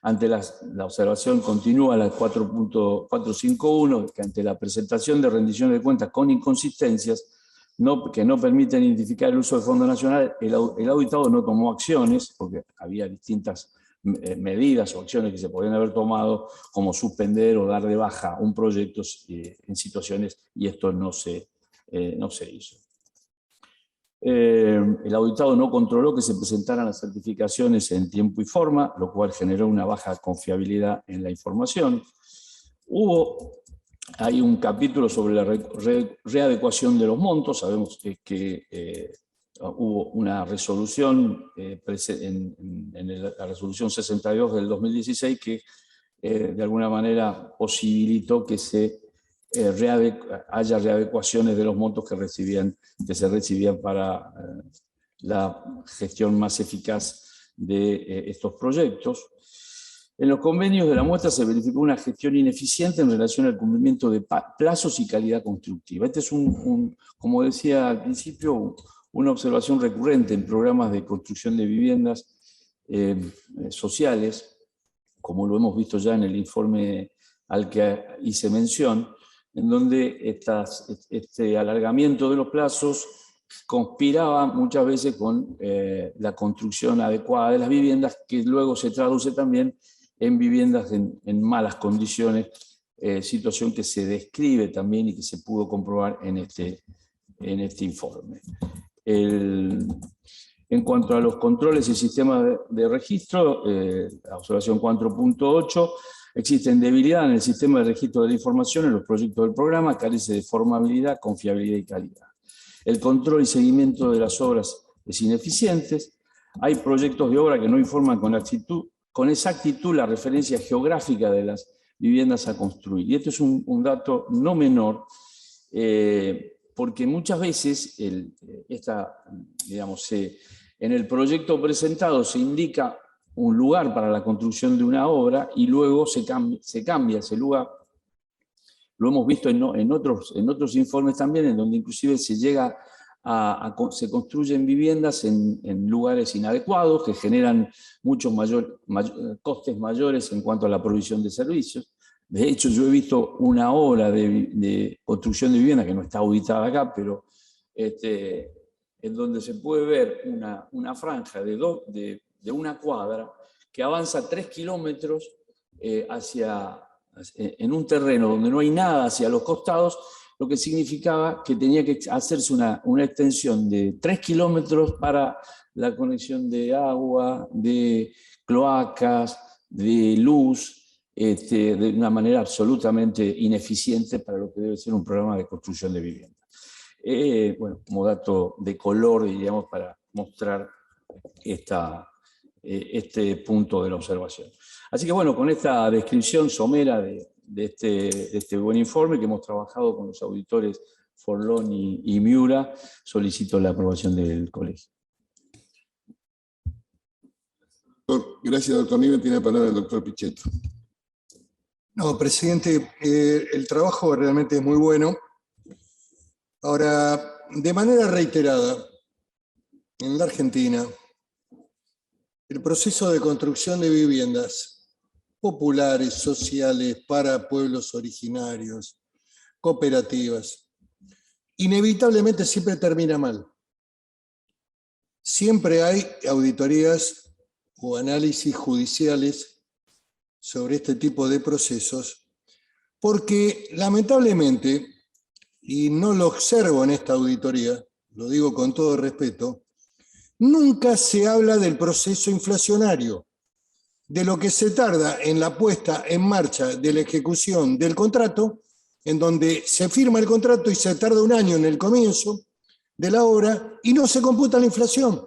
ante la observación continúa la 4.451, que ante la presentación de rendiciones de cuentas con inconsistencias que no permiten identificar el uso del Fondo Nacional, el auditado no tomó acciones, porque había distintas medidas o acciones que se podían haber tomado, como suspender o dar de baja un proyecto en situaciones, y esto no se hizo. El auditado no controló que se presentaran las certificaciones en tiempo y forma, lo cual generó una baja confiabilidad en la información. Hay un capítulo sobre la readecuación de los montos. Sabemos que hubo una resolución en la resolución 62 del 2016 que de alguna manera posibilitó que haya readecuaciones de los montos que se recibían para la gestión más eficaz de estos proyectos. En los convenios de la muestra se verificó una gestión ineficiente en relación al cumplimiento de plazos y calidad constructiva. Este es como decía al principio, una observación recurrente en programas de construcción de viviendas sociales, como lo hemos visto ya en el informe al que hice mención, en donde este alargamiento de los plazos conspiraba muchas veces con la construcción adecuada de las viviendas, que luego se traduce también en viviendas en malas condiciones, situación que se describe también y que se pudo comprobar en este informe. En cuanto a los controles y sistemas de registro, la observación 4.8, existen debilidades en el sistema de registro de la información en los proyectos del programa, carece de formabilidad, confiabilidad y calidad. El control y seguimiento de las obras es ineficiente. Hay proyectos de obra que no informan con exactitud la referencia geográfica de las viviendas a construir. Y esto es un dato no menor, porque muchas veces en el proyecto presentado se indica un lugar para la construcción de una obra y luego se cambia ese lugar. Lo hemos visto en otros informes también, en donde inclusive se construyen viviendas en lugares inadecuados que generan muchos costes mayores en cuanto a la provisión de servicios. De hecho, yo he visto una obra de construcción de vivienda que no está auditada acá, pero en donde se puede ver una franja de una cuadra que avanza 3 kilómetros en un terreno donde no hay nada hacia los costados, lo que significaba que tenía que hacerse una extensión de 3 kilómetros para la conexión de agua, de cloacas, de luz, de una manera absolutamente ineficiente para lo que debe ser un programa de construcción de vivienda. Bueno, como dato de color, diríamos, para mostrar este punto de la observación. Así que bueno, con esta descripción somera de este buen informe que hemos trabajado con los auditores Forlón y Miura, solicito la aprobación del colegio. Gracias, doctor Niven. Tiene la palabra el doctor Pichetto. No, presidente, el trabajo realmente es muy bueno. Ahora, de manera reiterada, en la Argentina, el proceso de construcción de viviendas populares, sociales, para pueblos originarios, cooperativas, inevitablemente siempre termina mal. Siempre hay auditorías o análisis judiciales sobre este tipo de procesos, porque lamentablemente, y no lo observo en esta auditoría, lo digo con todo respeto, nunca se habla del proceso inflacionario, de lo que se tarda en la puesta en marcha de la ejecución del contrato, en donde se firma el contrato y se tarda un año en el comienzo de la obra y no se computa la inflación.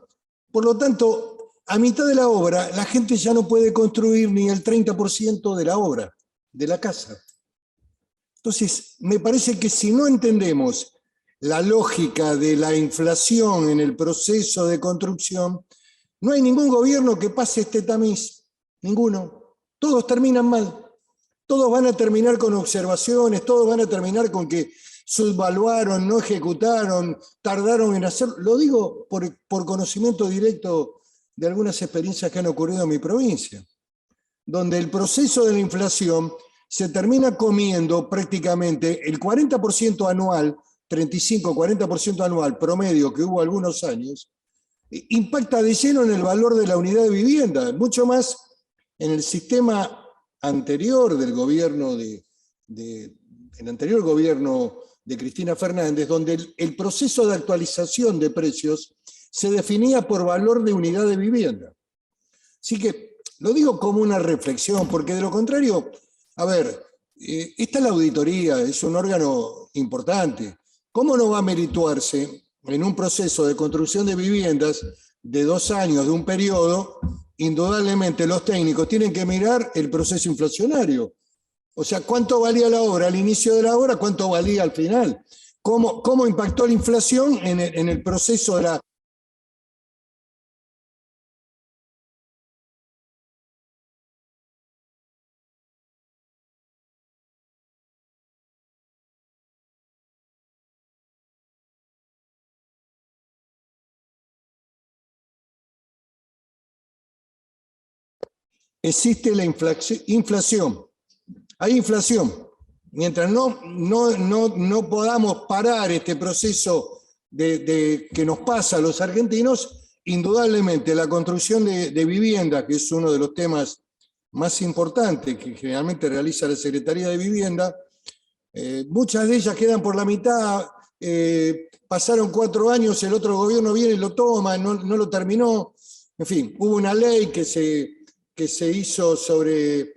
Por lo tanto, a mitad de la obra, la gente ya no puede construir ni el 30% de la obra, de la casa. Entonces, me parece que si no entendemos la lógica de la inflación en el proceso de construcción, no hay ningún gobierno que pase este tamiz, ninguno. Todos terminan mal, todos van a terminar con observaciones, todos van a terminar con que subvaluaron, no ejecutaron, tardaron en hacerlo. Lo digo por conocimiento directo de algunas experiencias que han ocurrido en mi provincia. donde el proceso de la inflación se termina comiendo prácticamente el 40% anual, 35-40% anual promedio que hubo algunos años, impacta de lleno en el valor de la unidad de vivienda, mucho más en el sistema anterior del gobierno el anterior gobierno de Cristina Fernández, donde el proceso de actualización de precios se definía por valor de unidad de vivienda. Así que lo digo como una reflexión, porque de lo contrario, a ver, esta es la auditoría, es un órgano importante. ¿Cómo no va a merituarse en un proceso de construcción de viviendas de 2 años, de un periodo? Indudablemente los técnicos tienen que mirar el proceso inflacionario. O sea, ¿cuánto valía la obra al inicio de la obra? ¿Cuánto valía al final? ¿Cómo impactó la inflación en el proceso de la... Existe la inflación. Hay inflación. Mientras no podamos parar este proceso que nos pasa a los argentinos, indudablemente la construcción de vivienda, que es uno de los temas más importantes que generalmente realiza la Secretaría de Vivienda, muchas de ellas quedan por la mitad, pasaron 4 años, el otro gobierno viene y lo toma, no lo terminó. En fin, hubo una ley que se hizo sobre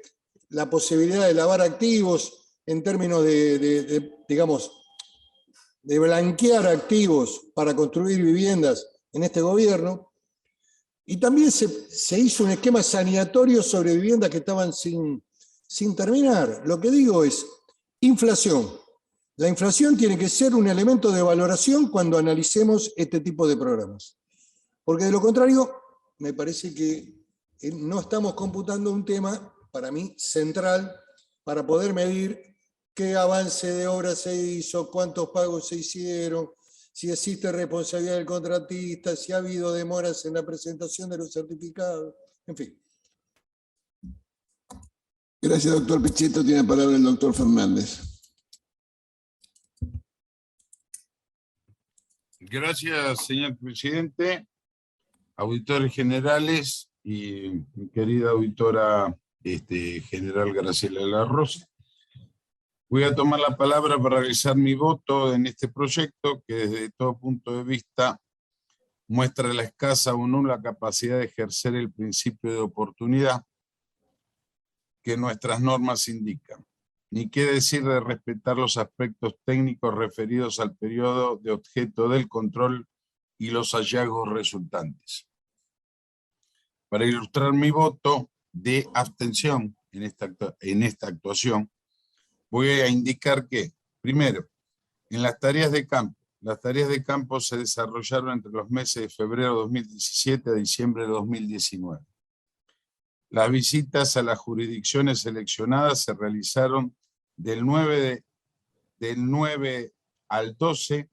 la posibilidad de lavar activos en términos digamos, de blanquear activos para construir viviendas en este gobierno. Y también se hizo un esquema sanatorio sobre viviendas que estaban sin terminar. Lo que digo es, inflación. La inflación tiene que ser un elemento de valoración cuando analicemos este tipo de programas. Porque de lo contrario, me parece que no estamos computando un tema, para mí, central, para poder medir qué avance de obra se hizo, cuántos pagos se hicieron, si existe responsabilidad del contratista, si ha habido demoras en la presentación de los certificados, en fin. Gracias, doctor Pichetto. Tiene la palabra el doctor Fernández. Gracias, señor presidente, auditores generales y mi querida auditora general Graciela de la Rosa. Voy a tomar la palabra para realizar mi voto en este proyecto que desde todo punto de vista muestra la escasa o nula capacidad de ejercer el principio de oportunidad que nuestras normas indican. Ni qué decir de respetar los aspectos técnicos referidos al periodo de objeto del control y los hallazgos resultantes. Para ilustrar mi voto de abstención en esta actuación, voy a indicar que, primero, en las tareas de campo se desarrollaron entre los meses de febrero de 2017 a diciembre de 2019. Las visitas a las jurisdicciones seleccionadas se realizaron del 9 al 12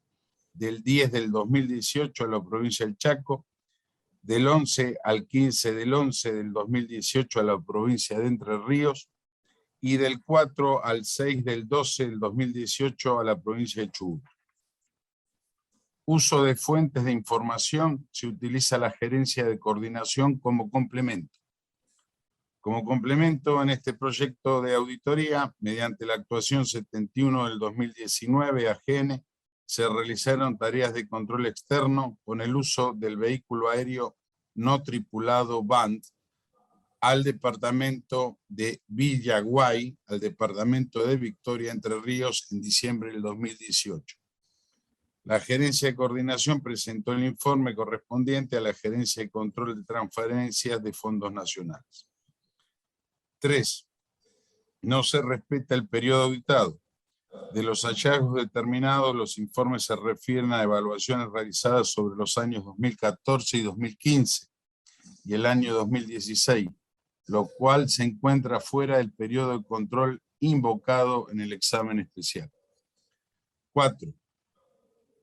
del 10 del 2018 a la provincia del Chaco, del 11 al 15 del 11 del 2018 a la provincia de Entre Ríos y del 4 al 6 del 12 del 2018 a la provincia de Chubut. Uso de fuentes de información: se utiliza la gerencia de coordinación como complemento. Como complemento en este proyecto de auditoría, mediante la actuación 71 del 2019 AGN, se realizaron tareas de control externo con el uso del vehículo aéreo no tripulado BAND al departamento de Villaguay, al departamento de Victoria, Entre Ríos, en diciembre del 2018. La gerencia de coordinación presentó el informe correspondiente a la gerencia de control de transferencias de fondos nacionales. 3. No se respeta el periodo auditado. De los hallazgos determinados, los informes se refieren a evaluaciones realizadas sobre los años 2014 y 2015 y el año 2016, lo cual se encuentra fuera del periodo de control invocado en el examen especial. 4.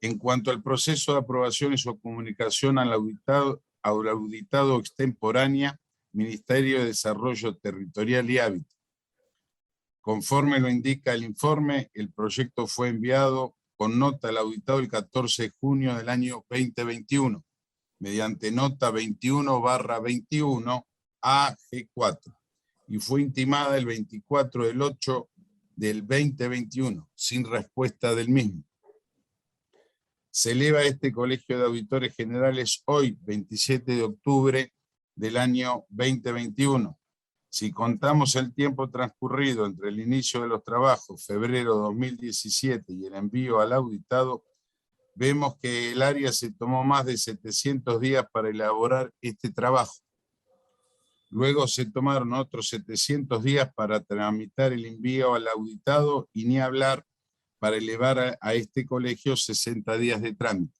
En cuanto al proceso de aprobación y su comunicación al auditado extemporánea, Ministerio de Desarrollo Territorial y Hábitat. Conforme lo indica el informe, el proyecto fue enviado con nota al auditado el 14 de junio del año 2021, mediante nota 21/21 AG4, y fue intimada el 24/8 del 2021, sin respuesta del mismo. Se eleva este Colegio de Auditores Generales hoy, 27 de octubre del año 2021. Si contamos el tiempo transcurrido entre el inicio de los trabajos, febrero 2017, y el envío al auditado, vemos que el área se tomó más de 700 días para elaborar este trabajo. Luego se tomaron otros 700 días para tramitar el envío al auditado y ni hablar para elevar a este colegio 60 días de trámite.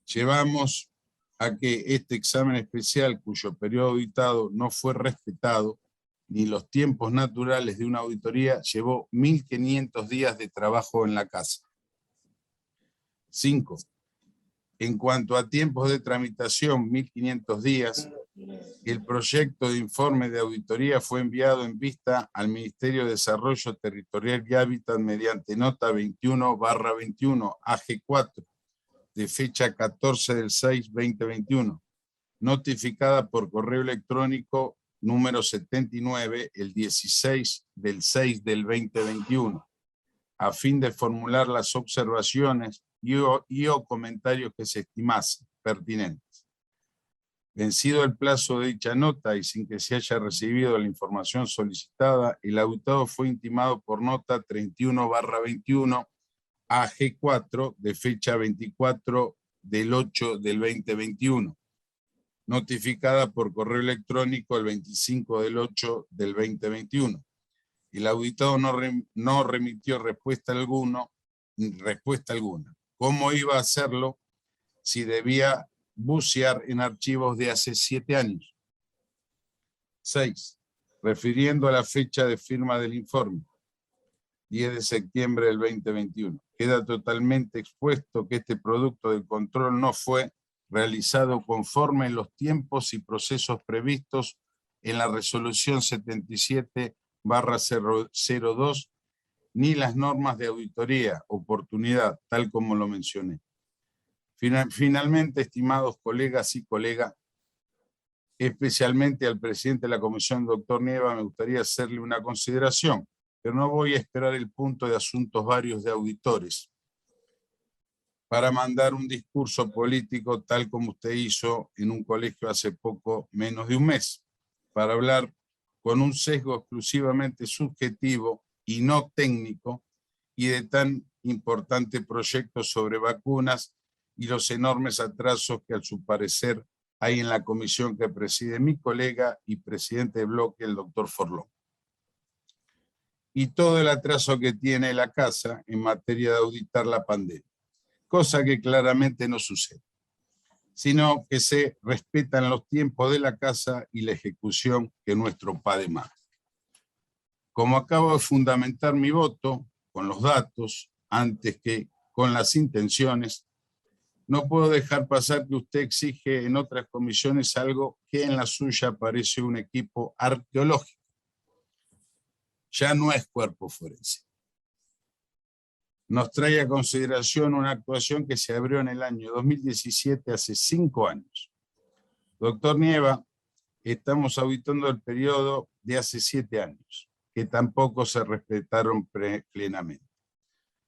Llevamos a que este examen especial, cuyo periodo auditado no fue respetado, ni los tiempos naturales de una auditoría, llevó 1.500 días de trabajo en la casa. 5. En cuanto a tiempos de tramitación, 1.500 días, el proyecto de informe de auditoría fue enviado en vista al Ministerio de Desarrollo Territorial y Hábitat mediante nota 21/21 AG4, de fecha 14/6/2021, notificada por correo electrónico número 79, el 16/6/2021, a fin de formular las observaciones y o comentarios que se estimasen pertinentes. Vencido el plazo de dicha nota y sin que se haya recibido la información solicitada, el auditado fue intimado por nota 31/21 AG4 de fecha 24/8/2021, notificada por correo electrónico el 25/8/2021. El auditado no remitió respuesta alguna. ¿Cómo iba a hacerlo si debía bucear en archivos de hace 7 años? 6. Refiriendo a la fecha de firma del informe, 10 de septiembre del 2021, queda totalmente expuesto que este producto del control no fue realizado conforme en los tiempos y procesos previstos en la resolución 77/02, ni las normas de auditoría, oportunidad, tal como lo mencioné. Finalmente, estimados colegas y colegas, especialmente al presidente de la comisión, doctor Nieva, me gustaría hacerle una consideración, pero no voy a esperar el punto de asuntos varios de auditores para mandar un discurso político tal como usted hizo en un colegio hace poco menos de un mes, para hablar con un sesgo exclusivamente subjetivo y no técnico, y de tan importante proyecto sobre vacunas y los enormes atrasos que a su parecer hay en la comisión que preside mi colega y presidente de bloque, el doctor Forlón. Y todo el atraso que tiene la casa en materia de auditar la pandemia, cosa que claramente no sucede, sino que se respetan los tiempos de la casa y la ejecución que nuestro padre manda. Como acabo de fundamentar mi voto con los datos antes que con las intenciones, no puedo dejar pasar que usted exige en otras comisiones algo que en la suya parece un equipo arqueológico. Ya no es cuerpo forense. Nos trae a consideración una actuación que se abrió en el año 2017, hace 5 años. Doctor Nieva, estamos auditando el periodo de hace 7 años, que tampoco se respetaron plenamente.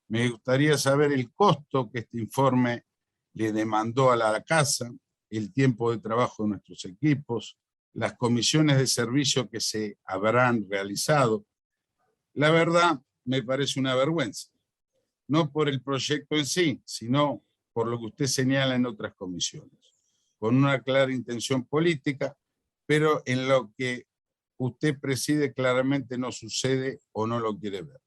Me gustaría saber el costo que este informe le demandó a la casa, el tiempo de trabajo de nuestros equipos, las comisiones de servicio que se habrán realizado. La verdad, me parece una vergüenza. No por el proyecto en sí, sino por lo que usted señala en otras comisiones, con una clara intención política, pero en lo que usted preside claramente no sucede o no lo quiere ver.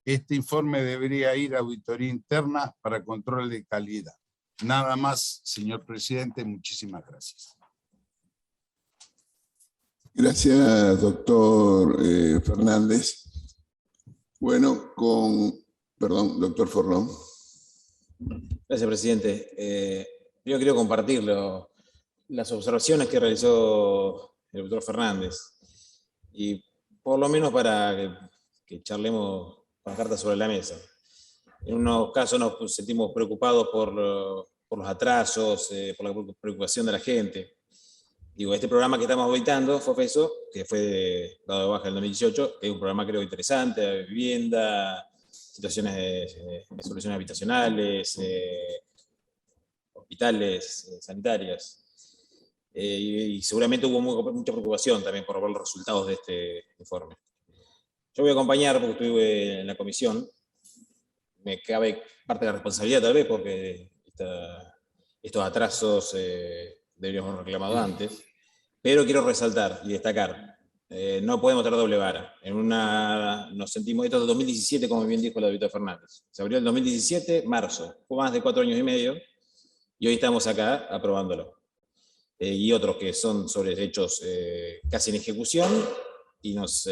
Este informe debería ir a auditoría interna para control de calidad. Nada más, señor presidente, muchísimas gracias. Gracias, doctor Fernández. Bueno, doctor Forlón. Gracias, presidente. Yo quiero compartir las observaciones que realizó el doctor Fernández. Y por lo menos para que charlemos con cartas sobre la mesa. En unos casos nos sentimos preocupados por los atrasos, por la preocupación de la gente. Digo, este programa que estamos auditando, FOFESO, que fue dado de baja en el 2018, es un programa creo interesante, de vivienda, situaciones de soluciones habitacionales, hospitales, sanitarias. Y seguramente hubo mucha preocupación también por ver los resultados de este informe. Yo voy a acompañar porque estuve en la comisión. Me cabe parte de la responsabilidad tal vez porque estos atrasos deberíamos haber reclamado antes. Pero quiero resaltar y destacar, no podemos tener doble vara. Nos sentimos, esto es de 2017, como bien dijo la doctora Fernández. Se abrió el 2017, marzo, fue más de 4 años y medio, y hoy estamos acá aprobándolo. Y otros que son sobre hechos casi en ejecución, y nos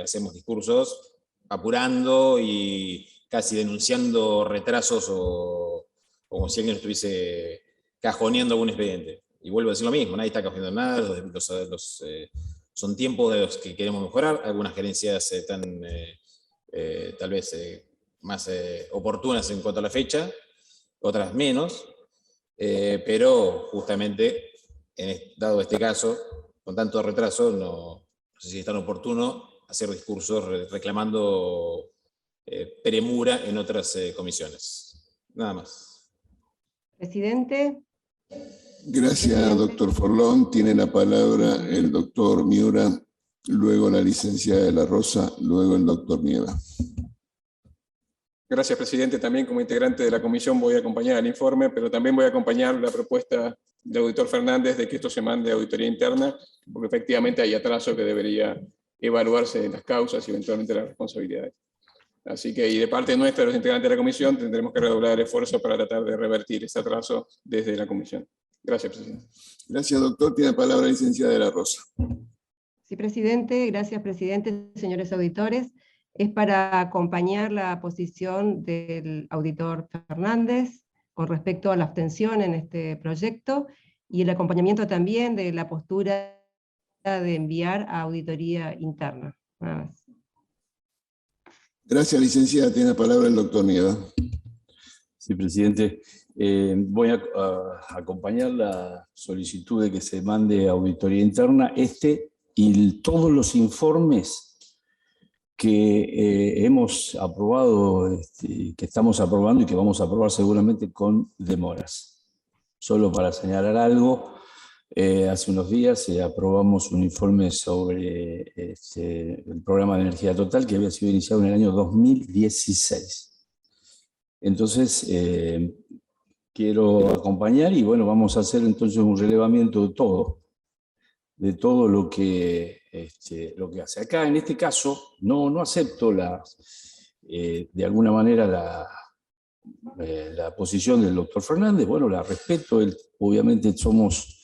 hacemos discursos apurando y casi denunciando retrasos o como si alguien estuviese cajoneando algún expediente. Y vuelvo a decir lo mismo, nadie está cajoneando nada, son tiempos de los que queremos mejorar, algunas gerencias están tal vez más oportunas en cuanto a la fecha, otras menos, pero justamente, dado este caso, con tanto retraso, no sé si es tan oportuno hacer discursos reclamando premura en otras comisiones. Nada más. Presidente. Gracias, doctor Forlón. Tiene la palabra el doctor Miura, luego la licenciada de la Rosa, luego el doctor Nieva. Gracias, presidente. También como integrante de la comisión voy a acompañar el informe, pero también voy a acompañar la propuesta del auditor Fernández de que esto se mande a auditoría interna, porque efectivamente hay atraso que debería evaluarse las causas y eventualmente las responsabilidades. Así que, y de parte nuestra, los integrantes de la comisión, tendremos que redoblar el esfuerzo para tratar de revertir ese atraso desde la comisión. Gracias, presidente. Gracias, doctor. Tiene la palabra la licenciada de la Rosa. Sí, presidente. Gracias, presidente, señores auditores. Es para acompañar la posición del auditor Fernández con respecto a la abstención en este proyecto y el acompañamiento también de la postura de enviar a auditoría interna. Nada más. Gracias, licenciada. Tiene la palabra el doctor Nieva. Sí, presidente. Voy a acompañar la solicitud de que se mande a auditoría interna y todos los informes que hemos aprobado, que estamos aprobando y que vamos a aprobar seguramente con demoras. Solo para señalar algo, hace unos días aprobamos un informe sobre el programa de energía total que había sido iniciado en el año 2016. Entonces, quiero acompañar y bueno, vamos a hacer entonces un relevamiento de todo lo que hace. Acá, en este caso, no acepto de alguna manera la posición del doctor Fernández. Bueno, la respeto, obviamente somos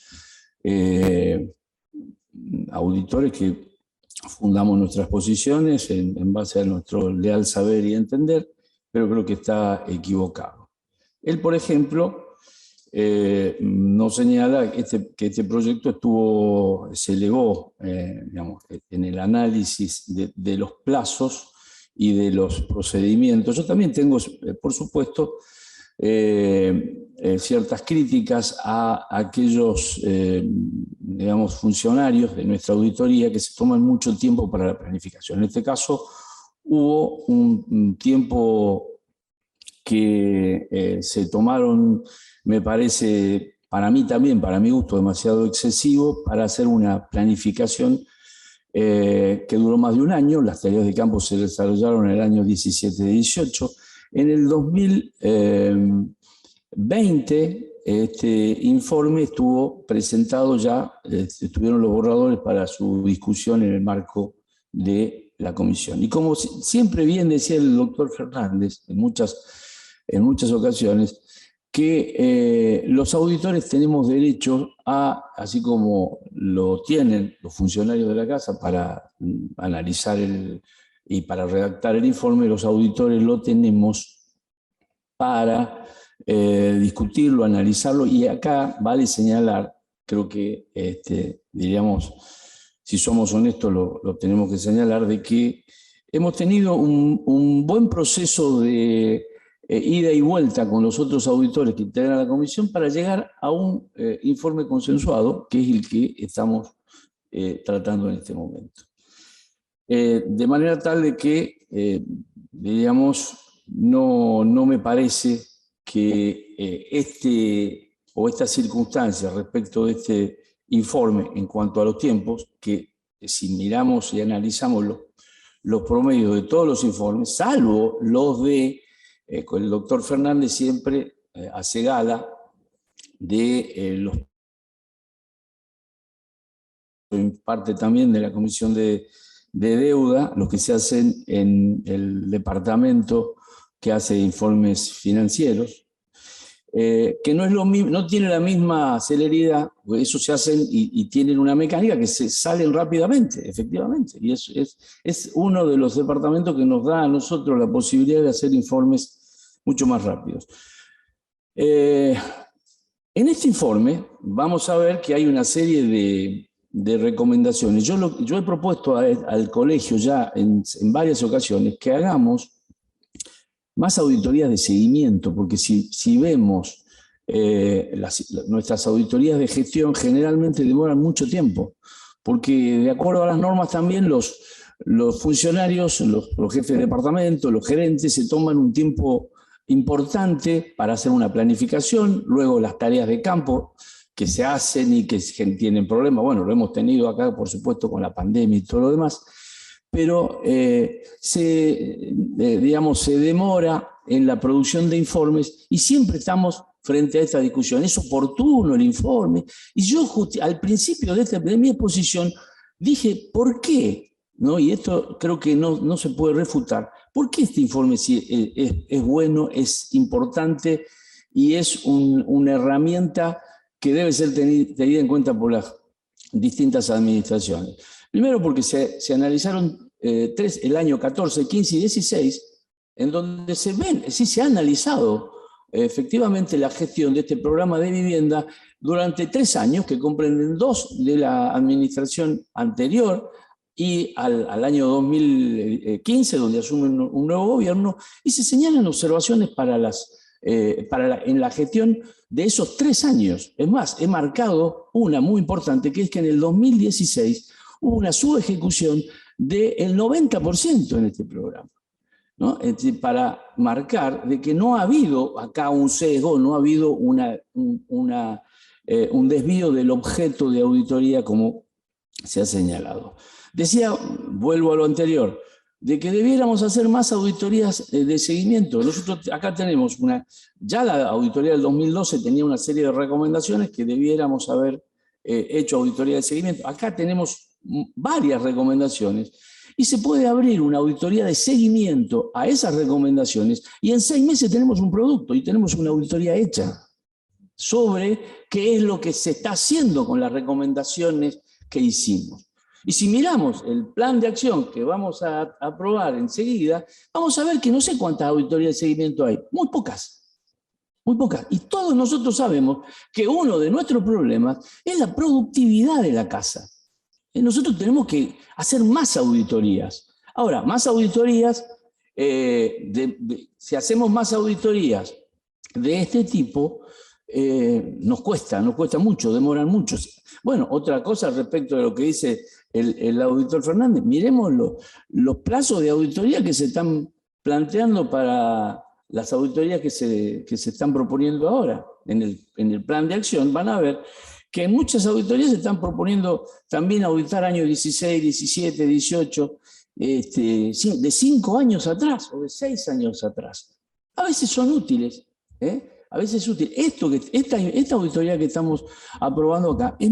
auditores que fundamos nuestras posiciones en base a nuestro leal saber y entender, pero creo que está equivocado. Él, por ejemplo, nos señala que este proyecto se elevó digamos, en el análisis de los plazos y de los procedimientos. Yo también tengo, por supuesto, ciertas críticas a aquellos digamos, funcionarios de nuestra auditoría que se toman mucho tiempo para la planificación. En este caso, hubo un tiempo que se tomaron, me parece, para mí también, para mi gusto, demasiado excesivo para hacer una planificación que duró más de un año. Las tareas de campo se desarrollaron en el año 17-18. En el 2020, este informe estuvo presentado ya, estuvieron los borradores para su discusión en el marco de la comisión. Y como siempre bien decía el doctor Fernández en muchas ocasiones, que los auditores tenemos derecho así como lo tienen los funcionarios de la casa para analizar y para redactar el informe, los auditores lo tenemos para discutirlo, analizarlo, y acá vale señalar, creo que diríamos, si somos honestos lo tenemos que señalar, de que hemos tenido un buen proceso de ida y vuelta con los otros auditores que integran la comisión para llegar a un informe consensuado, que es el que estamos tratando en este momento. De manera tal de que, digamos, no me parece que esta circunstancia respecto de este informe en cuanto a los tiempos, que si miramos y analizamos los promedios de todos los informes, salvo los de, con el doctor Fernández siempre hace gala de los en parte también de la Comisión de Deuda, los que se hacen en el departamento que hace informes financieros, que no es lo mismo, no tiene la misma celeridad, porque eso se hacen y tienen una mecánica que se salen rápidamente, efectivamente, y es uno de los departamentos que nos da a nosotros la posibilidad de hacer informes mucho más rápidos. En este informe vamos a ver que hay una serie de recomendaciones. Yo he propuesto al colegio ya en varias ocasiones que hagamos más auditorías de seguimiento, porque si vemos nuestras auditorías de gestión generalmente demoran mucho tiempo, porque de acuerdo a las normas también los funcionarios, los jefes de departamento, los gerentes se toman un tiempo importante para hacer una planificación, luego las tareas de campo que se hacen y que tienen problemas, bueno, lo hemos tenido acá por supuesto con la pandemia y todo lo demás, pero se demora en la producción de informes y siempre estamos frente a esta discusión. ¿Es oportuno el informe? Y yo al principio de mi exposición dije, ¿por qué? ¿No? Y esto creo que no se puede refutar. ¿Por qué este informe es bueno, es importante y es una herramienta que debe ser tenida en cuenta por las distintas administraciones? Primero porque se analizaron el año 14, 15 y 16, en donde se ha analizado efectivamente la gestión de este programa de vivienda durante 3 años, que comprenden 2 de la administración anterior y al año 2015, donde asume un nuevo gobierno, y se señalan observaciones en la gestión de esos 3 años. Es más, he marcado una muy importante, que es que en el 2016 hubo una subejecución del 90% en este programa, ¿no? Para marcar de que no ha habido acá un sesgo, no ha habido un desvío del objeto de auditoría como se ha señalado. Decía, vuelvo a lo anterior, de que debiéramos hacer más auditorías de seguimiento. Nosotros acá tenemos ya la auditoría del 2012 tenía una serie de recomendaciones que debiéramos haber hecho auditoría de seguimiento. Acá tenemos varias recomendaciones y se puede abrir una auditoría de seguimiento a esas recomendaciones y en 6 meses tenemos un producto y tenemos una auditoría hecha sobre qué es lo que se está haciendo con las recomendaciones que hicimos. Y si miramos el plan de acción que vamos a aprobar enseguida, vamos a ver que no sé cuántas auditorías de seguimiento hay, muy pocas. Muy pocas. Y todos nosotros sabemos que uno de nuestros problemas es la productividad de la casa. Nosotros tenemos que hacer más auditorías. Ahora, más auditorías, si hacemos más auditorías de este tipo, nos cuesta mucho, demoran mucho. Bueno, otra cosa respecto de lo que dice el auditor Fernández, miremos los plazos de auditoría que se están planteando para las auditorías que se están proponiendo ahora. En el plan de acción van a ver que en muchas auditorías se están proponiendo también auditar años 16, 17, 18, de 5 años atrás o de 6 años atrás. A veces son útiles, a veces es útil. Esta auditoría que estamos aprobando acá es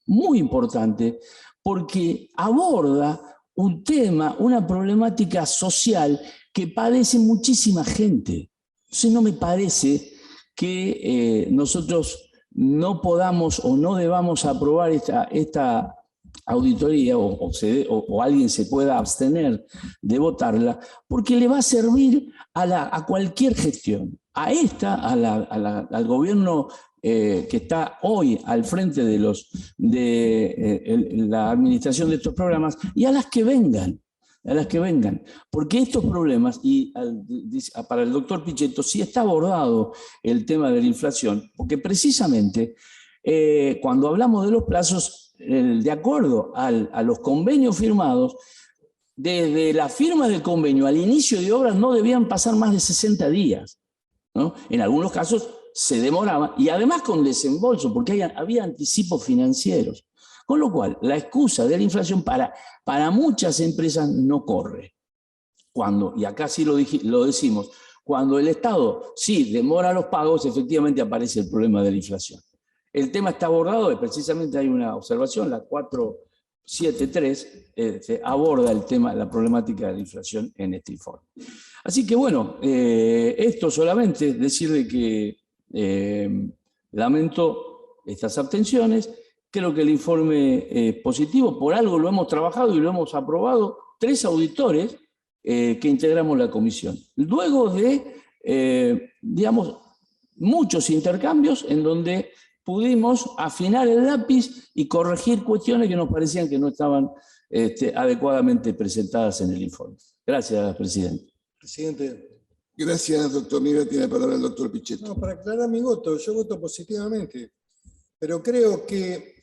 muy importante porque aborda un tema, una problemática social que padece muchísima gente. Entonces no me parece que nosotros no podamos o no debamos aprobar esta auditoría o alguien se pueda abstener de votarla, porque le va a servir a cualquier gestión. Al gobierno que está hoy al frente de la administración de estos programas y a las que vengan. Porque estos problemas, y para el doctor Pichetto, sí está abordado el tema de la inflación, porque precisamente cuando hablamos de los plazos, de acuerdo a los convenios firmados, desde la firma del convenio al inicio de obras no debían pasar más de 60 días, ¿no? En algunos casos se demoraba, y además con desembolso, porque había anticipos financieros. Con lo cual, la excusa de la inflación para muchas empresas no corre. Y acá sí lo decimos, cuando el Estado sí demora los pagos, efectivamente aparece el problema de la inflación. El tema está abordado, y precisamente hay una observación, la 473, aborda el tema, la problemática de la inflación en este informe. Así que bueno, esto solamente decirle que lamento estas abstenciones. Creo que el informe es positivo, por algo lo hemos trabajado y lo hemos aprobado 3 auditores que integramos la comisión. Luego de, digamos, muchos intercambios en donde pudimos afinar el lápiz y corregir cuestiones que nos parecían que no estaban adecuadamente presentadas en el informe. Gracias, presidente. Presidente. Gracias, doctor Nieva. Tiene la palabra el doctor Pichetto. No, para aclarar mi voto, yo voto positivamente, pero creo que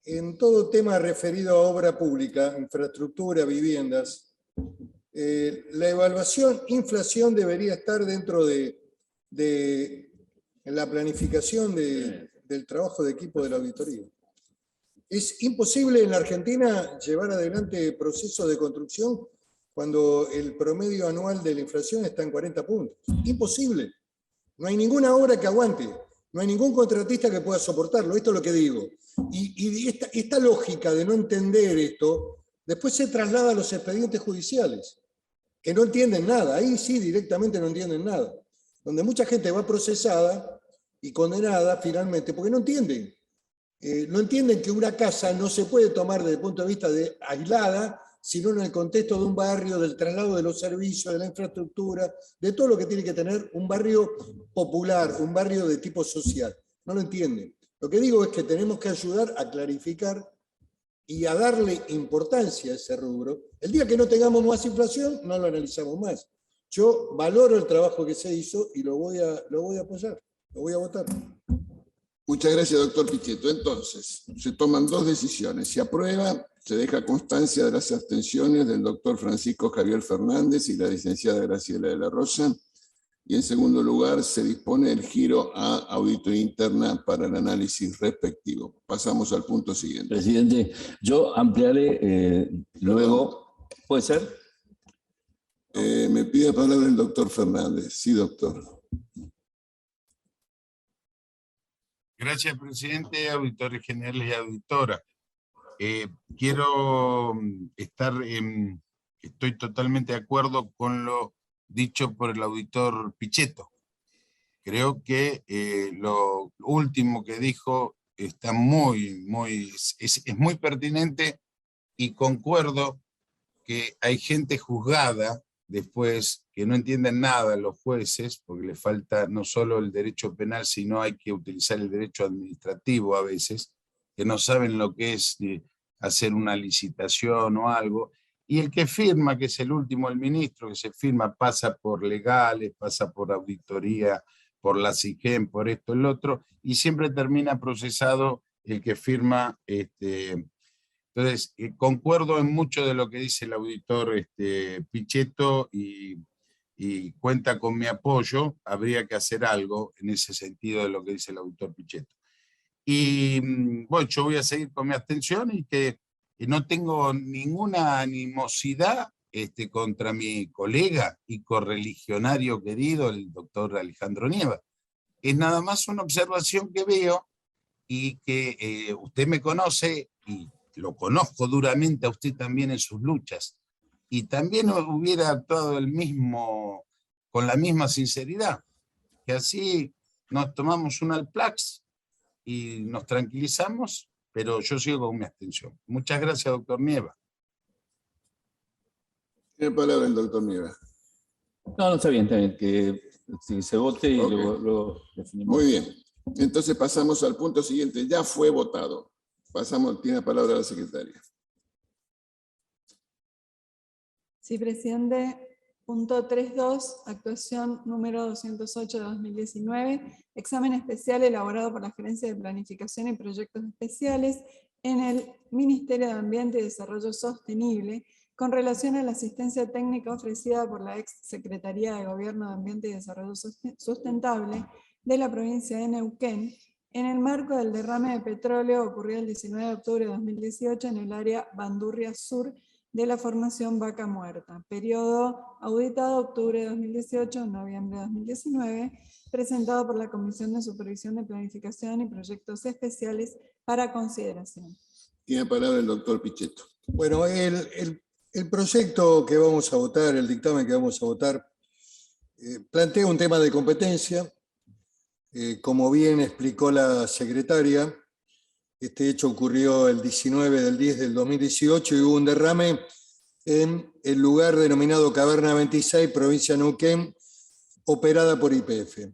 en todo tema referido a obra pública, infraestructura, viviendas, la evaluación inflación debería estar dentro de la planificación del trabajo de equipo de la auditoría. Es imposible en la Argentina llevar adelante procesos de construcción cuando el promedio anual de la inflación está en 40 puntos. Imposible. No hay ninguna obra que aguante. No hay ningún contratista que pueda soportarlo. Esto es lo que digo. Y esta lógica de no entender esto, después se traslada a los expedientes judiciales, que no entienden nada. Ahí sí directamente no entienden nada. Donde mucha gente va procesada y condenada finalmente, porque no entienden. No entienden que una casa no se puede tomar desde el punto de vista aislada, sino en el contexto de un barrio, del traslado de los servicios, de la infraestructura, de todo lo que tiene que tener un barrio popular, un barrio de tipo social. No lo entienden. Lo que digo es que tenemos que ayudar a clarificar y a darle importancia a ese rubro. El día que no tengamos más inflación, no lo analizamos más. Yo valoro el trabajo que se hizo y lo voy a apoyar, lo voy a votar. Muchas gracias, doctor Pichetto. Entonces, se toman 2 decisiones. Se aprueba, se deja constancia de las abstenciones del doctor Francisco Javier Fernández y la licenciada Graciela de la Rosa. Y en segundo lugar, se dispone el giro a auditoría interna para el análisis respectivo. Pasamos al punto siguiente. Presidente, yo ampliaré luego. ¿Puede ser? Me pide la palabra el doctor Fernández. Sí, doctor. Gracias, presidente, auditores generales y auditoras. Quiero estoy totalmente de acuerdo con lo dicho por el auditor Pichetto. Creo que lo último que dijo está es muy pertinente, y concuerdo que hay gente juzgada después que no entienden nada los jueces, porque les falta no solo el derecho penal, sino hay que utilizar el derecho administrativo a veces, que no saben lo que es hacer una licitación o algo. Y el que firma, que es el último, el ministro, que se firma, pasa por legales, pasa por auditoría, por la SIGEM, por esto, el otro, y siempre termina procesado el que firma. Entonces, concuerdo en mucho de lo que dice el auditor Pichetto y cuenta con mi apoyo. Habría que hacer algo en ese sentido de lo que dice el auditor Pichetto. Y bueno, yo voy a seguir con mi abstención y que no tengo ninguna animosidad contra mi colega y correligionario querido, el doctor Alejandro Nieva. Es nada más una observación que veo y que usted me conoce y lo conozco duramente a usted también en sus luchas. Y también hubiera actuado con la misma sinceridad, que así nos tomamos un Alplax y nos tranquilizamos, pero yo sigo con mi abstención. Muchas gracias, doctor Nieva. Tiene palabra el doctor Nieva. No, está bien, que se vote y luego definimos. Muy bien. Entonces pasamos al punto siguiente. Ya fue votado. Pasamos, tiene la palabra la secretaria. Sí, presidente. Punto 3.2, actuación número 208 de 2019, examen especial elaborado por la Gerencia de Planificación y Proyectos Especiales en el Ministerio de Ambiente y Desarrollo Sostenible, con relación a la asistencia técnica ofrecida por la ex Secretaría de Gobierno de Ambiente y Desarrollo Sustentable de la provincia de Neuquén, en el marco del derrame de petróleo ocurrido el 19 de octubre de 2018 en el área Bandurria Sur de la formación Vaca Muerta. Periodo auditado octubre de 2018, noviembre de 2019, presentado por la Comisión de Supervisión de Planificación y Proyectos Especiales para consideración. Tiene palabra el doctor Pichetto. Bueno, el proyecto que vamos a votar, el dictamen que vamos a votar, plantea un tema de competencia. Como bien explicó la secretaria, este hecho ocurrió el 19 del 10 del 2018 y hubo un derrame en el lugar denominado Caverna 26, provincia de Neuquén, operada por YPF.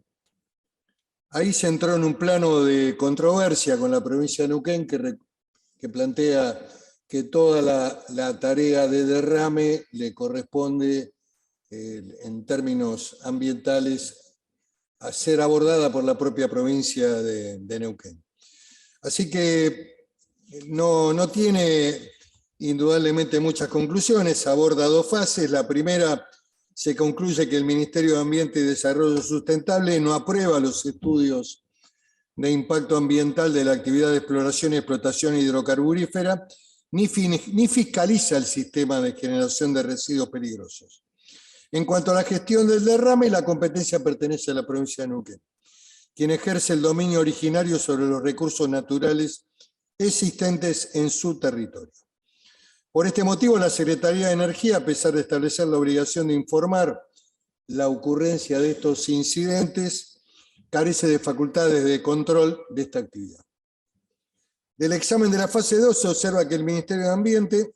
Ahí se entró en un plano de controversia con la provincia de Neuquén que plantea que toda la tarea de derrame le corresponde, en términos ambientales, a ser abordada por la propia provincia de Neuquén. Así que no tiene indudablemente muchas conclusiones, aborda dos fases. La primera, se concluye que el Ministerio de Ambiente y Desarrollo Sustentable no aprueba los estudios de impacto ambiental de la actividad de exploración y explotación hidrocarburífera, ni fiscaliza el sistema de generación de residuos peligrosos. En cuanto a la gestión del derrame, la competencia pertenece a la provincia de Neuquén, quien ejerce el dominio originario sobre los recursos naturales existentes en su territorio. Por este motivo, la Secretaría de Energía, a pesar de establecer la obligación de informar la ocurrencia de estos incidentes, carece de facultades de control de esta actividad. Del examen de la fase 2 se observa que el Ministerio de Ambiente,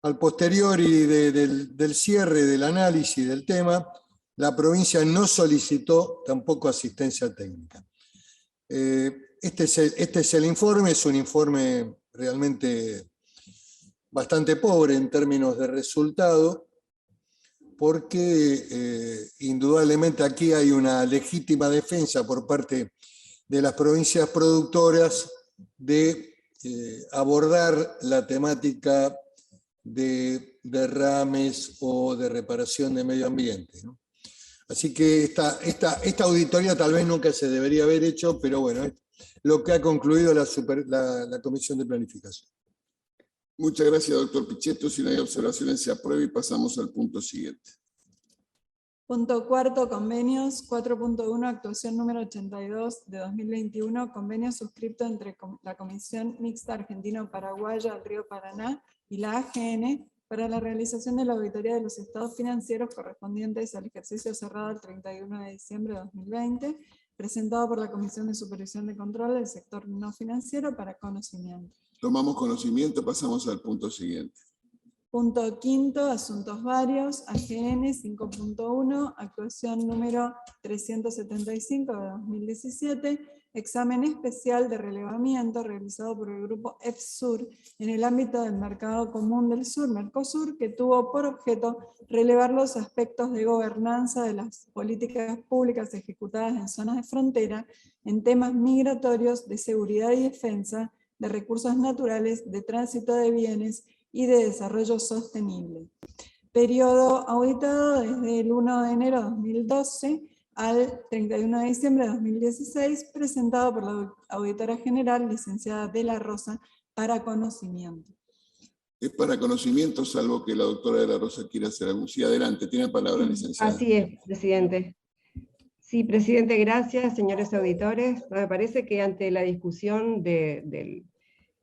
al posteriori del cierre del análisis del tema, la provincia no solicitó tampoco asistencia técnica. Este es el informe, es un informe realmente bastante pobre en términos de resultado, porque indudablemente aquí hay una legítima defensa por parte de las provincias productoras de abordar la temática de derrames o de reparación de medio ambiente, ¿no? Así que esta auditoría tal vez nunca se debería haber hecho, pero bueno, es lo que ha concluido la Comisión de Planificación. Muchas gracias, doctor Pichetto. Si no hay observaciones, se aprueba y pasamos al punto siguiente. Punto cuarto, convenios. 4.1, actuación número 82 de 2021, convenio suscripto entre la Comisión Mixta Argentino-Paraguaya del Río Paraná y la AGN para la realización de la auditoría de los estados financieros correspondientes al ejercicio cerrado el 31 de diciembre de 2020, presentado por la Comisión de Supervisión de Control del Sector No Financiero para conocimiento. Tomamos conocimiento, pasamos al punto siguiente. Punto quinto, asuntos varios, AGN 5.1, actuación número 375 de 2017, examen especial de relevamiento realizado por el grupo EFSUR en el ámbito del Mercado Común del Sur, Mercosur, que tuvo por objeto relevar los aspectos de gobernanza de las políticas públicas ejecutadas en zonas de frontera, en temas migratorios, de seguridad y defensa, de recursos naturales, de tránsito de bienes y de desarrollo sostenible. Periodo auditado desde el 1 de enero de 2012 al 31 de diciembre de 2016, presentado por la auditora general, licenciada De la Rosa, para conocimiento. Es para conocimiento, salvo que la doctora De la Rosa quiera hacer algo. Sí, adelante, tiene palabra, licenciada. Así es, presidente. Sí, presidente, gracias, señores auditores. Me parece que ante la discusión de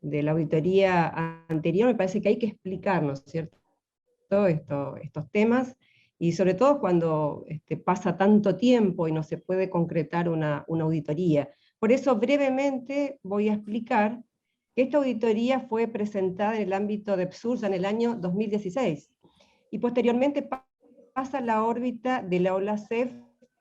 la auditoría anterior, me parece que hay que explicarnos, ¿cierto?, estos temas, y sobre todo cuando pasa tanto tiempo y no se puede concretar una auditoría. Por eso brevemente voy a explicar que esta auditoría fue presentada en el ámbito de PSURSA en el año 2016, y posteriormente pasa a la órbita de la OLACEF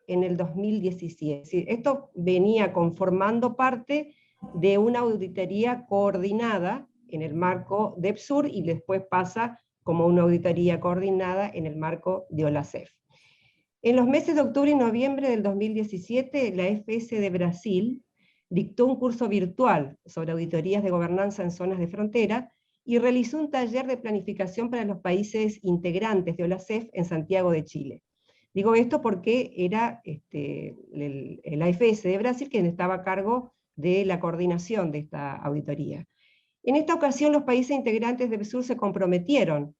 en el 2017. Es decir, esto venía conformando parte de una auditoría coordinada en el marco de EPSUR y después pasa como una auditoría coordinada en el marco de OLACEF. En los meses de octubre y noviembre del 2017, la FS de Brasil dictó un curso virtual sobre auditorías de gobernanza en zonas de frontera y realizó un taller de planificación para los países integrantes de OLACEF en Santiago de Chile. Digo esto porque era el AFS de Brasil quien estaba a cargo de la coordinación de esta auditoría. En esta ocasión los países integrantes de EPSUR se comprometieron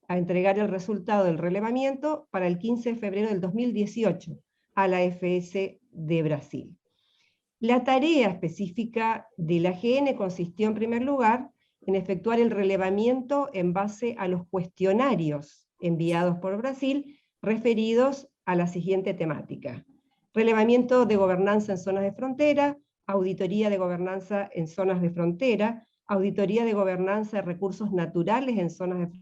a entregar el resultado del relevamiento para el 15 de febrero del 2018 a la AFS de Brasil. La tarea específica de la AGN consistió en primer lugar en efectuar el relevamiento en base a los cuestionarios enviados por Brasil referidos a la siguiente temática: relevamiento de gobernanza en zonas de frontera, auditoría de gobernanza en zonas de frontera, auditoría de gobernanza de recursos naturales en zonas de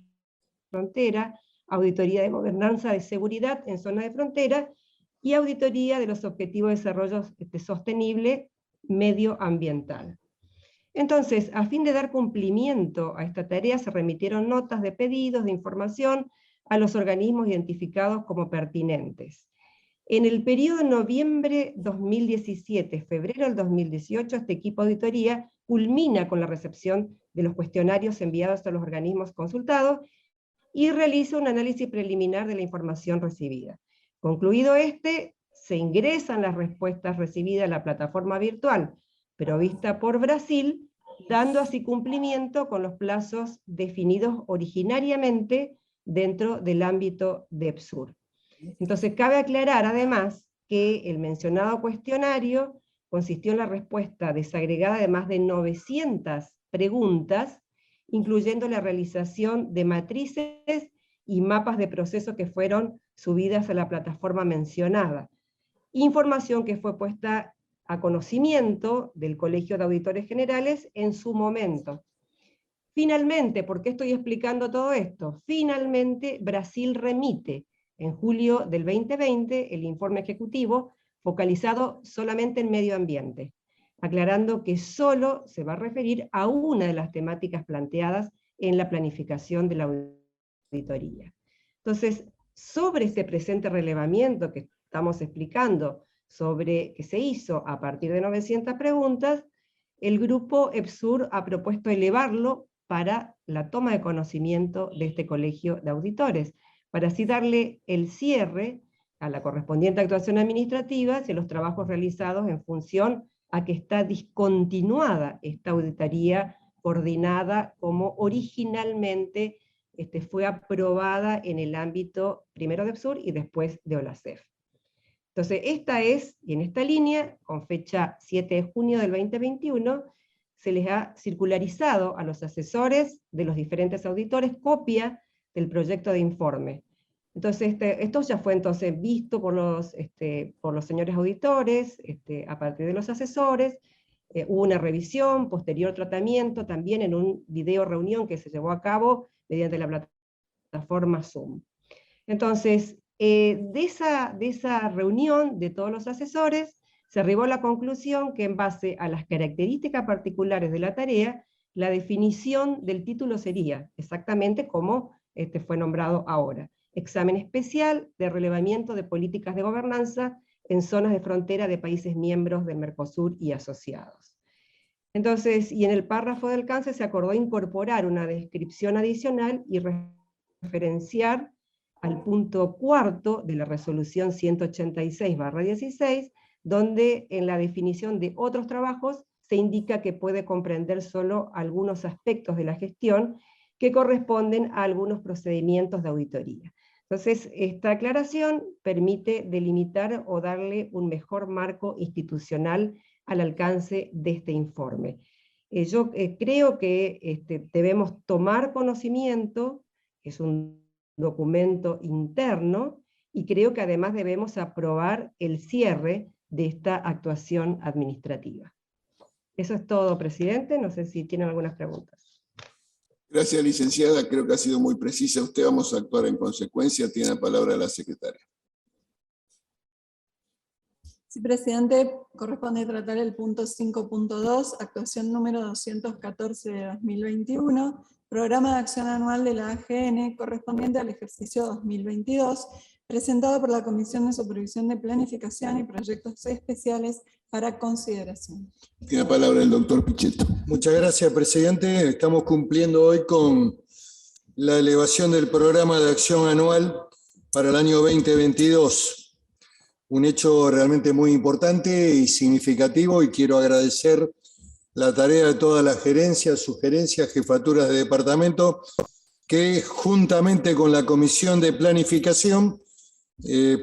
frontera, auditoría de gobernanza de seguridad en zonas de frontera y auditoría de los objetivos de desarrollo sostenible medioambiental. Entonces, a fin de dar cumplimiento a esta tarea, se remitieron notas de pedidos de información a los organismos identificados como pertinentes. En el periodo noviembre 2017-febrero del 2018, este equipo de auditoría culmina con la recepción de los cuestionarios enviados a los organismos consultados y realiza un análisis preliminar de la información recibida. Concluido este, se ingresan las respuestas recibidas a la plataforma virtual provista por Brasil, dando así cumplimiento con los plazos definidos originariamente dentro del ámbito de EPSUR. Entonces, cabe aclarar además que el mencionado cuestionario consistió en la respuesta desagregada de más de 900 preguntas, incluyendo la realización de matrices y mapas de procesos que fueron subidas a la plataforma mencionada. Información que fue puesta a conocimiento del Colegio de Auditores Generales en su momento. Finalmente, ¿por qué estoy explicando todo esto? Finalmente, Brasil remite en julio del 2020 el informe ejecutivo focalizado solamente en medio ambiente, aclarando que solo se va a referir a una de las temáticas planteadas en la planificación de la auditoría. Entonces, sobre este presente relevamiento que estamos explicando, que se hizo a partir de 900 preguntas, el grupo EPSUR ha propuesto elevarlo para la toma de conocimiento de este colegio de auditores, para así darle el cierre a la correspondiente actuación administrativa y a los trabajos realizados en función a que está discontinuada esta auditoría coordinada como originalmente fue aprobada en el ámbito primero de EPSUR y después de OLACEF. Entonces, en esta línea, con fecha 7 de junio del 2021, se les ha circularizado a los asesores de los diferentes auditores copia del proyecto de informe. Entonces, esto ya fue entonces visto por los señores auditores, a partir de los asesores, hubo una revisión, posterior tratamiento, también en un video reunión que se llevó a cabo mediante la plataforma Zoom. Entonces, de esa reunión de todos los asesores, se arribó a la conclusión que en base a las características particulares de la tarea, la definición del título sería exactamente como fue nombrado ahora: examen especial de relevamiento de políticas de gobernanza en zonas de frontera de países miembros del Mercosur y asociados. Entonces, y en el párrafo de alcance se acordó incorporar una descripción adicional y referenciar al punto 4 de la resolución 186/16, donde en la definición de otros trabajos se indica que puede comprender solo algunos aspectos de la gestión que corresponden a algunos procedimientos de auditoría. Entonces, esta aclaración permite delimitar o darle un mejor marco institucional al alcance de este informe. Yo creo que debemos tomar conocimiento, es un documento interno, y creo que además debemos aprobar el cierre de esta actuación administrativa. Eso es todo, presidente. No sé si tienen algunas preguntas. Gracias, licenciada. Creo que ha sido muy precisa. Usted, vamos a actuar en consecuencia. Tiene la palabra la secretaria. Sí, presidente, corresponde tratar el punto 5.2, actuación número 214 de 2021, programa de acción anual de la AGN correspondiente al ejercicio 2022, presentado por la Comisión de Supervisión de Planificación y Proyectos Especiales para consideración. Tiene la palabra el doctor Pichetto. Muchas gracias, presidente. Estamos cumpliendo hoy con la elevación del programa de acción anual para el año 2022. Un hecho realmente muy importante y significativo, y quiero agradecer la tarea de todas las gerencias, sugerencias, jefaturas de departamento, que juntamente con la Comisión de Planificación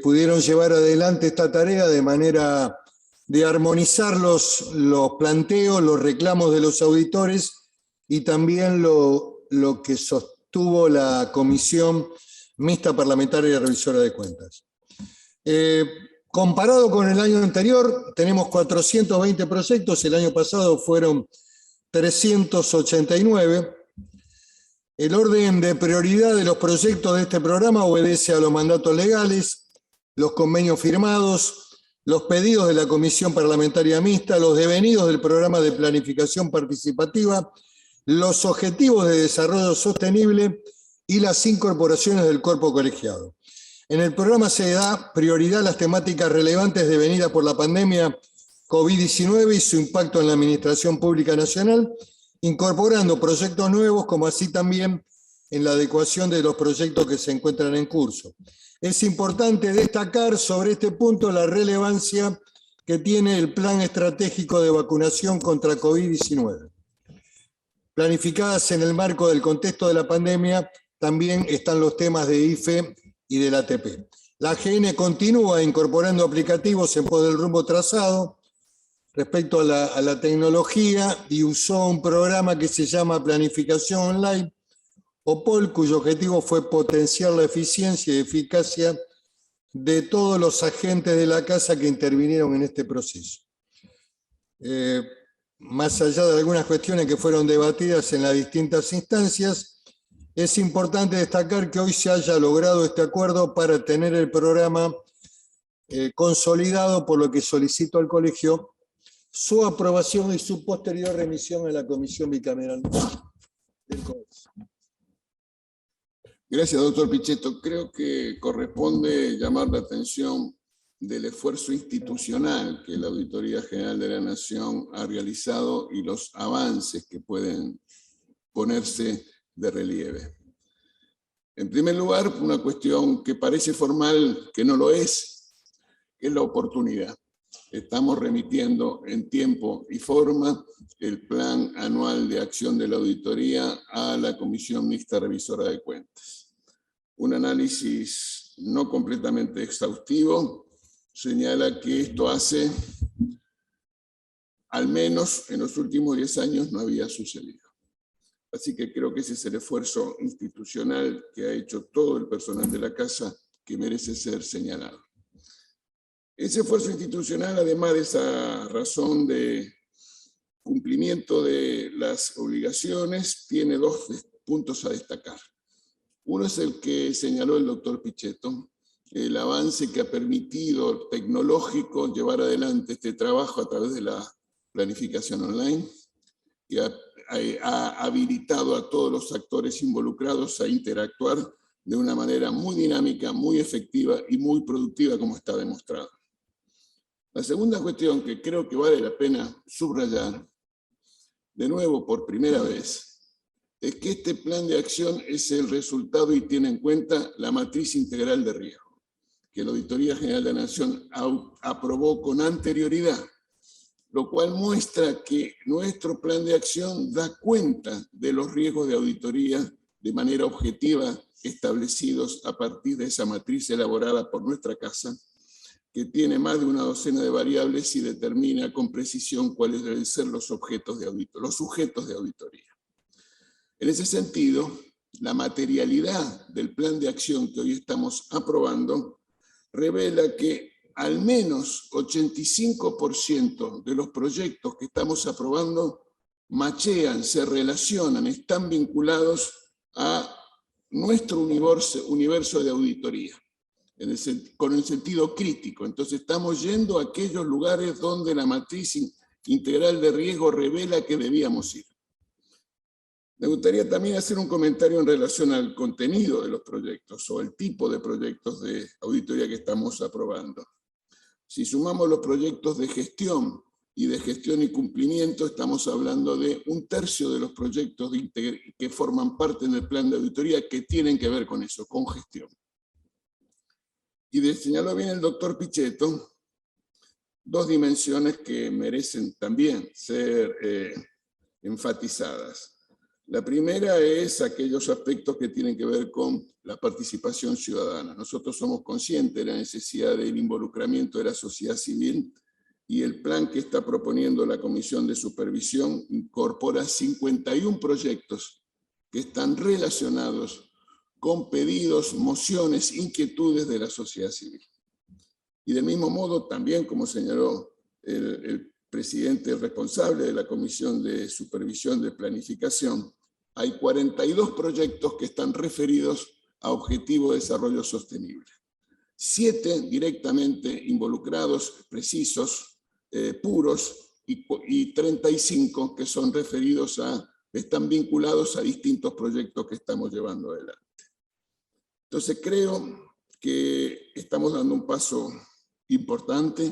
pudieron llevar adelante esta tarea de manera de armonizar los planteos, los reclamos de los auditores y también lo que sostuvo la Comisión Mixta Parlamentaria y Revisora de Cuentas. Comparado con el año anterior, tenemos 420 proyectos, el año pasado fueron 389. El orden de prioridad de los proyectos de este programa obedece a los mandatos legales, los convenios firmados, los pedidos de la Comisión Parlamentaria Mixta, los devenidos del Programa de Planificación Participativa, los objetivos de desarrollo sostenible y las incorporaciones del cuerpo colegiado. En el programa se da prioridad a las temáticas relevantes devenidas por la pandemia COVID-19 y su impacto en la Administración Pública Nacional, incorporando proyectos nuevos, como así también en la adecuación de los proyectos que se encuentran en curso. Es importante destacar sobre este punto la relevancia que tiene el Plan Estratégico de Vacunación contra COVID-19. Planificadas en el marco del contexto de la pandemia, también están los temas de IFE y del ATP. La AGN continúa incorporando aplicativos en pos del rumbo trazado respecto a la tecnología y usó un programa que se llama Planificación Online, o POL, cuyo objetivo fue potenciar la eficiencia y eficacia de todos los agentes de la casa que intervinieron en este proceso. Más allá de algunas cuestiones que fueron debatidas en las distintas instancias, es importante destacar que hoy se haya logrado este acuerdo para tener el programa consolidado, por lo que solicito al colegio su aprobación y su posterior remisión a la Comisión Bicameral del Congreso. Gracias, doctor Pichetto. Creo que corresponde llamar la atención del esfuerzo institucional que la Auditoría General de la Nación ha realizado y los avances que pueden ponerse de relieve. En primer lugar, una cuestión que parece formal, que no lo es la oportunidad. Estamos remitiendo en tiempo y forma el Plan Anual de Acción de la Auditoría a la Comisión Mixta Revisora de Cuentas. Un análisis no completamente exhaustivo señala que esto hace, al menos en los últimos 10 años, no había sucedido. Así que creo que ese es el esfuerzo institucional que ha hecho todo el personal de la casa, que merece ser señalado. Ese esfuerzo institucional, además de esa razón de cumplimiento de las obligaciones, tiene dos puntos a destacar. Uno es el que señaló el doctor Pichetto, el avance que ha permitido tecnológico llevar adelante este trabajo a través de la planificación online, que ha habilitado a todos los actores involucrados a interactuar de una manera muy dinámica, muy efectiva y muy productiva, como está demostrado. La segunda cuestión que creo que vale la pena subrayar, de nuevo por primera vez, es que este plan de acción es el resultado y tiene en cuenta la matriz integral de riesgo, que la Auditoría General de la Nación aprobó con anterioridad, lo cual muestra que nuestro plan de acción da cuenta de los riesgos de auditoría de manera objetiva establecidos a partir de esa matriz elaborada por nuestra casa, que tiene más de una docena de variables y determina con precisión cuáles deben ser los sujetos de auditoría. En ese sentido, la materialidad del plan de acción que hoy estamos aprobando revela que al menos 85% de los proyectos que estamos aprobando machean, se relacionan, están vinculados a nuestro universo de auditoría. con el sentido crítico. Entonces estamos yendo a aquellos lugares donde la matriz integral de riesgo revela que debíamos ir. Me gustaría también hacer un comentario en relación al contenido de los proyectos o el tipo de proyectos de auditoría que estamos aprobando. Si sumamos los proyectos de gestión y cumplimiento, estamos hablando de 1/3 de los proyectos que forman parte del plan de auditoría que tienen que ver con eso, con gestión. Y señaló bien el doctor Pichetto, 2 dimensiones que merecen también ser enfatizadas. La primera es aquellos aspectos que tienen que ver con la participación ciudadana. Nosotros somos conscientes de la necesidad del involucramiento de la sociedad civil y el plan que está proponiendo la Comisión de Supervisión incorpora 51 proyectos que están relacionados con pedidos, mociones, inquietudes de la sociedad civil. Y del mismo modo, también como señaló el presidente responsable de la Comisión de Supervisión de Planificación, hay 42 proyectos que están referidos a Objetivo de Desarrollo Sostenible. 7 directamente involucrados, precisos, puros, y 35 que son referidos están vinculados a distintos proyectos que estamos llevando adelante. Entonces creo que estamos dando un paso importante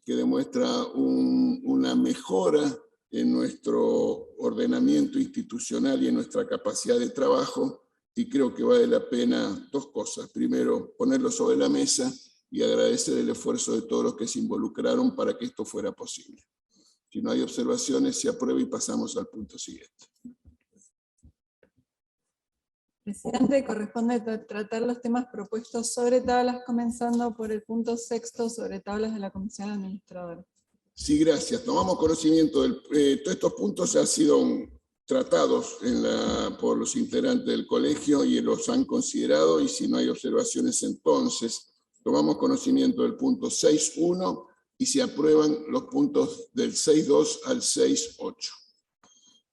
que demuestra una mejora en nuestro ordenamiento institucional y en nuestra capacidad de trabajo, y creo que vale la pena 2 cosas. Primero, ponerlo sobre la mesa y agradecer el esfuerzo de todos los que se involucraron para que esto fuera posible. Si no hay observaciones, se aprueba y pasamos al punto siguiente. Presidente, corresponde tratar los temas propuestos sobre tablas, comenzando por el punto 6 sobre tablas de la Comisión Administradora. Sí, gracias. Tomamos conocimiento de todos estos puntos, ya han sido tratados por los integrantes del colegio y los han considerado, y si no hay observaciones, entonces tomamos conocimiento del punto 6.1 y se aprueban los puntos del 6.2 al 6.8.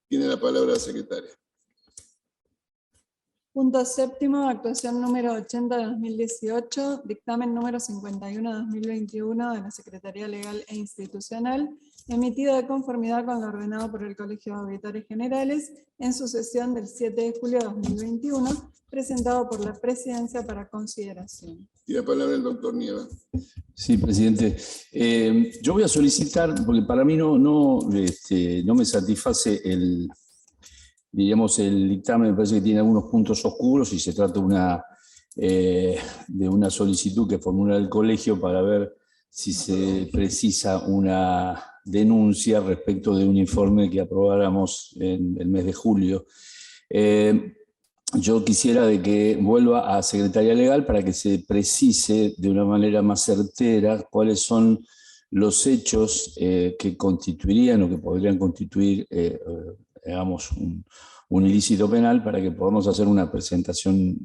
Tiene la palabra la secretaria. Punto 7, actuación número 80 de 2018, dictamen número 51 de 2021 de la Secretaría Legal e Institucional, emitido de conformidad con lo ordenado por el Colegio de Auditores Generales en su sesión del 7 de julio de 2021, presentado por la Presidencia para consideración. Tiene la palabra el doctor Nieva. Sí, presidente. Yo voy a solicitar, porque para mí no me satisface el dictamen. Me parece que tiene algunos puntos oscuros y se trata de una solicitud que formula el colegio para ver si se precisa una denuncia respecto de un informe que aprobáramos en el mes de julio. Yo quisiera de que vuelva a Secretaría Legal para que se precise de una manera más certera cuáles son los hechos que constituirían o que podrían constituir digamos, un ilícito penal, para que podamos hacer una presentación,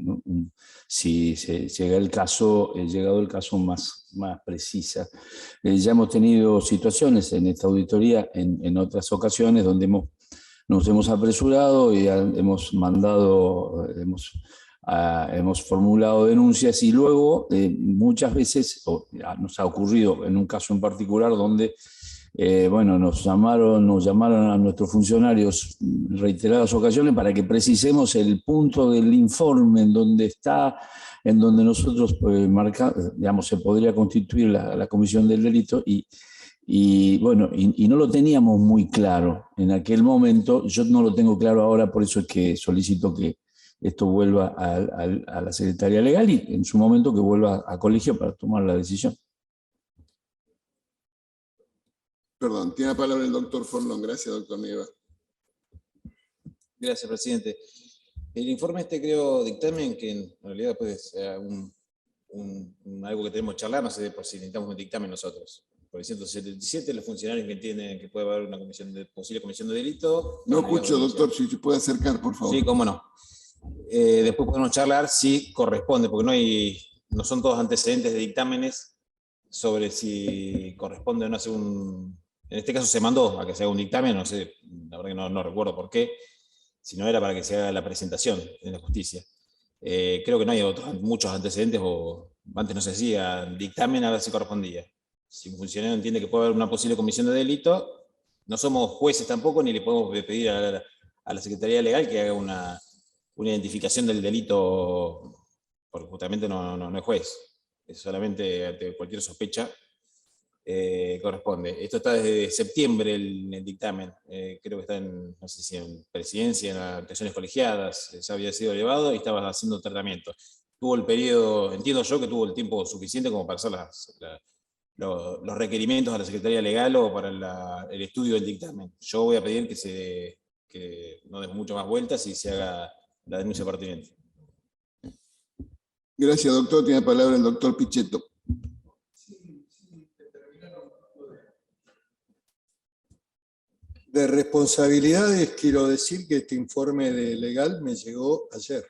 si llega el caso, llegado el caso, más precisa. Ya hemos tenido situaciones en esta auditoría, en otras ocasiones, donde nos hemos apresurado y hemos formulado denuncias, y luego muchas veces nos ha ocurrido en un caso en particular donde nos llamaron a nuestros funcionarios en reiteradas ocasiones para que precisemos el punto del informe en donde nosotros se podría constituir la comisión del delito, y no lo teníamos muy claro en aquel momento. Yo no lo tengo claro ahora, por eso es que solicito que esto vuelva a la Secretaría Legal y en su momento que vuelva a colegio para tomar la decisión. Perdón, tiene la palabra el doctor Forlón. Gracias, doctor Nieva. Gracias, presidente. El informe creo, dictamen, que en realidad puede ser algo que tenemos que charlar, no sé por si necesitamos un dictamen nosotros. Por el 177, los funcionarios que entienden que puede haber una posible comisión de delito. No escucho, doctor, si se puede acercar, por favor. Sí, cómo no. Después podemos charlar si corresponde, porque no son todos antecedentes de dictámenes sobre si corresponde o no hacer En este caso se mandó a que se haga un dictamen, no sé, la verdad que no recuerdo por qué, si no era para que se haga la presentación en la justicia. Creo que no hay muchos antecedentes o antes no se hacía dictamen a ver si correspondía. Si un funcionario entiende que puede haber una posible comisión de delito, no somos jueces tampoco, ni le podemos pedir a la Secretaría Legal que haga una identificación del delito, porque justamente no es juez, es solamente ante cualquier sospecha corresponde. Esto está desde septiembre el dictamen, creo que está en, no sé si en presidencia, en las actuaciones colegiadas, ya había sido elevado y estaba haciendo tratamiento. Tuvo el periodo, entiendo yo que tuvo el tiempo suficiente como para hacer los requerimientos a la Secretaría Legal o para el estudio del dictamen. Yo voy a pedir que no demos mucho más vueltas y se haga la denuncia pertinente. Gracias, doctor. Tiene la palabra el doctor Pichetto. De responsabilidades, quiero decir que este informe de legal me llegó ayer.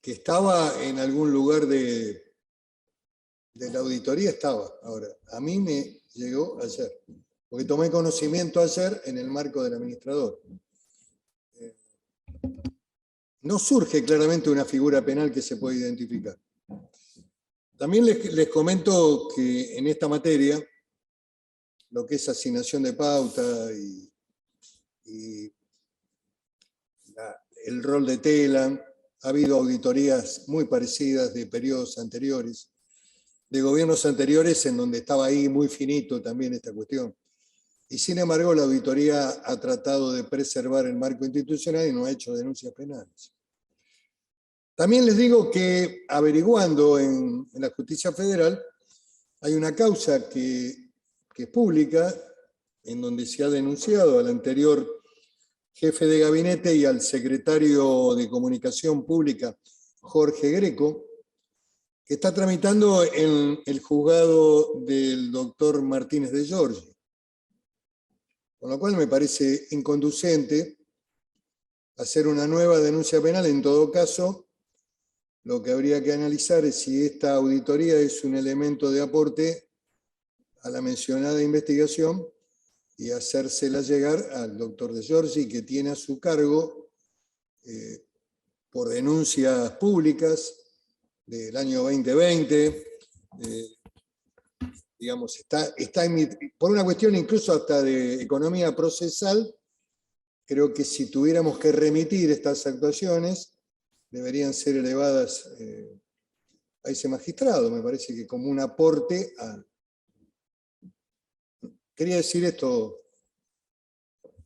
Que estaba en algún lugar de la auditoría, estaba. Ahora, a mí me llegó ayer, porque tomé conocimiento ayer en el marco del administrador. No surge claramente una figura penal que se pueda identificar. También les comento que en esta materia, lo que es asignación de pauta y el rol de TELAN, ha habido auditorías muy parecidas de periodos anteriores, de gobiernos anteriores en donde estaba ahí muy finito también esta cuestión. Y sin embargo la auditoría ha tratado de preservar el marco institucional y no ha hecho denuncias penales. También les digo que averiguando en la Justicia Federal hay una causa que es pública, en donde se ha denunciado al anterior jefe de gabinete y al secretario de Comunicación Pública, Jorge Greco, que está tramitando en el juzgado del doctor Martínez de Giorgi. Con lo cual me parece inconducente hacer una nueva denuncia penal. En todo caso, lo que habría que analizar es si esta auditoría es un elemento de aporte a la mencionada investigación y hacérsela llegar al doctor de Giorgi, que tiene a su cargo, por denuncias públicas del año 2020, digamos, está por una cuestión incluso hasta de economía procesal. Creo que si tuviéramos que remitir estas actuaciones, deberían ser elevadas a ese magistrado, me parece que como un aporte a... Quería decir esto.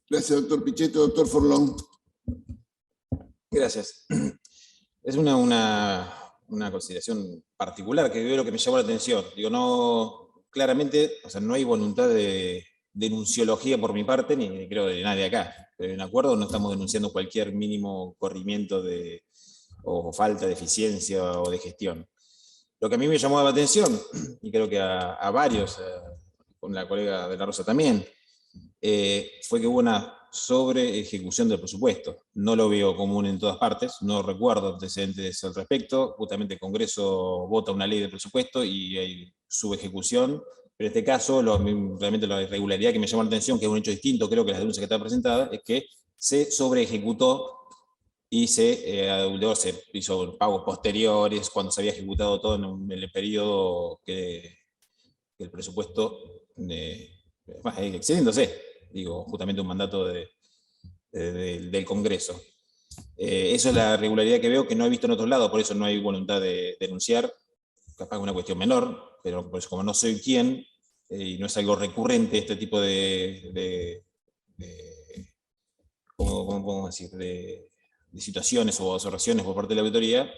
Gracias, doctor Pichetto. Doctor Forlón. Gracias. Es una consideración particular que veo lo que me llamó la atención. Digo, no, claramente, o sea, no hay voluntad de denunciología por mi parte, ni creo de nadie acá. Pero en acuerdo no estamos denunciando cualquier mínimo corrimiento o falta de eficiencia o de gestión. Lo que a mí me llamó la atención, y creo que a varios, con la colega de la Rosa también, fue que hubo una sobre ejecución del presupuesto. No lo veo común en todas partes, no recuerdo antecedentes al respecto. Justamente el Congreso vota una ley de presupuesto y hay subejecución, pero en este caso realmente la irregularidad que me llamó la atención, que es un hecho distinto, creo que la denuncia que está presentada, es que se sobre ejecutó y se hizo pagos posteriores cuando se había ejecutado todo en el periodo que el presupuesto, excediéndose, digo, justamente un mandato del Congreso. Eso es la irregularidad que veo, que no he visto en otros lados, por eso no hay voluntad de denunciar, capaz una cuestión menor, pero por eso, como no soy quien, y no es algo recurrente este tipo ¿cómo decir? De situaciones o observaciones por parte de la auditoría,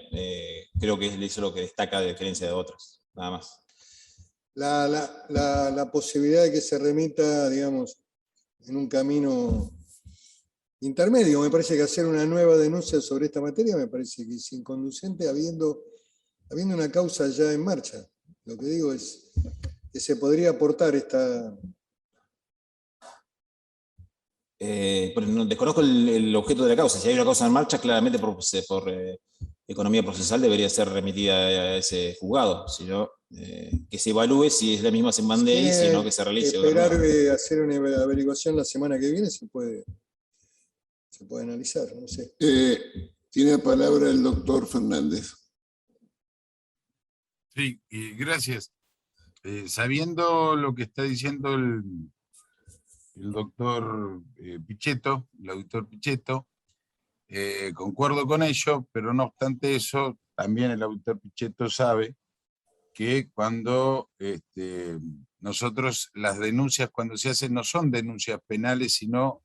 creo que es eso lo que destaca de diferencia de otras, nada más. La posibilidad de que se remita, digamos, en un camino intermedio. Me parece que hacer una nueva denuncia sobre esta materia me parece que es inconducente habiendo una causa ya en marcha. Lo que digo es que se podría aportar esta... Pero desconozco el objeto de la causa. Si hay una causa en marcha, claramente por economía procesal debería ser remitida a ese juzgado, sino que se evalúe si es la misma Semandey, sino que se realice. Esperar hacer una averiguación la semana que viene se puede analizar, no sé. Tiene la palabra el doctor Fernández. Sí, y gracias. Sabiendo lo que está diciendo el doctor Pichetto, el auditor Pichetto, concuerdo con ello, pero no obstante eso, también el auditor Pichetto sabe que cuando nosotros las denuncias cuando se hacen no son denuncias penales, sino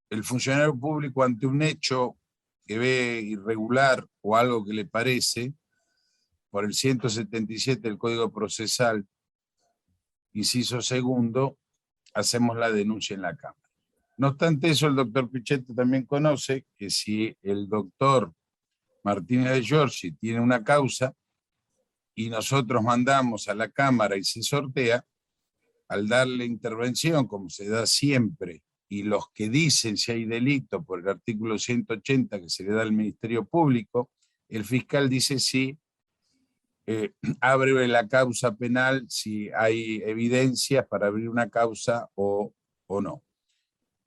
el funcionario público ante un hecho que ve irregular o algo que le parece, por el 177 del Código Procesal, inciso segundo, hacemos la denuncia en la Cámara. No obstante eso, el doctor Pichetto también conoce que si el doctor Martínez de Giorgi tiene una causa y nosotros mandamos a la Cámara y se sortea, al darle intervención, como se da siempre, y los que dicen si hay delito por el artículo 180 que se le da al Ministerio Público, el fiscal dice si abre la causa penal, si hay evidencias para abrir una causa o no.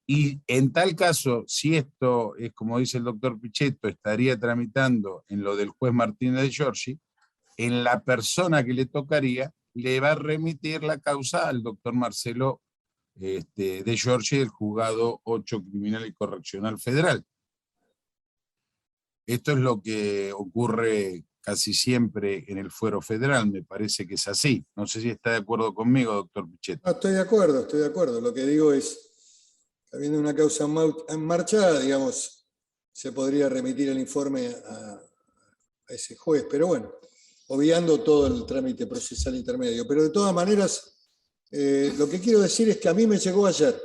Y en tal caso, si esto es como dice el doctor Pichetto, estaría tramitando en lo del juez Martínez de Giorgi, en la persona que le tocaría, le va a remitir la causa al doctor Marcelo de Giorgi del Juzgado 8 Criminal y Correccional Federal. Esto es lo que ocurre casi siempre en el fuero federal, me parece que es así. No sé si está de acuerdo conmigo, doctor Pichetto. No, estoy de acuerdo. Lo que digo es, habiendo una causa en marcha, digamos, se podría remitir el informe a ese juez, pero bueno, obviando todo el trámite procesal intermedio. Pero de todas maneras, lo que quiero decir es que a mí me llegó ayer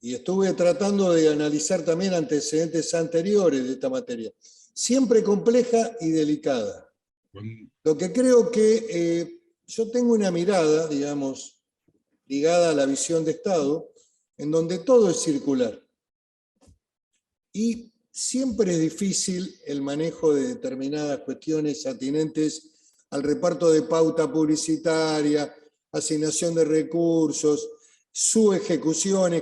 y estuve tratando de analizar también antecedentes anteriores de esta materia, siempre compleja y delicada. Lo que creo que yo tengo una mirada, digamos, ligada a la visión de Estado, en donde todo es circular. Y siempre es difícil el manejo de determinadas cuestiones atinentes al reparto de pauta publicitaria, asignación de recursos, su ejecución,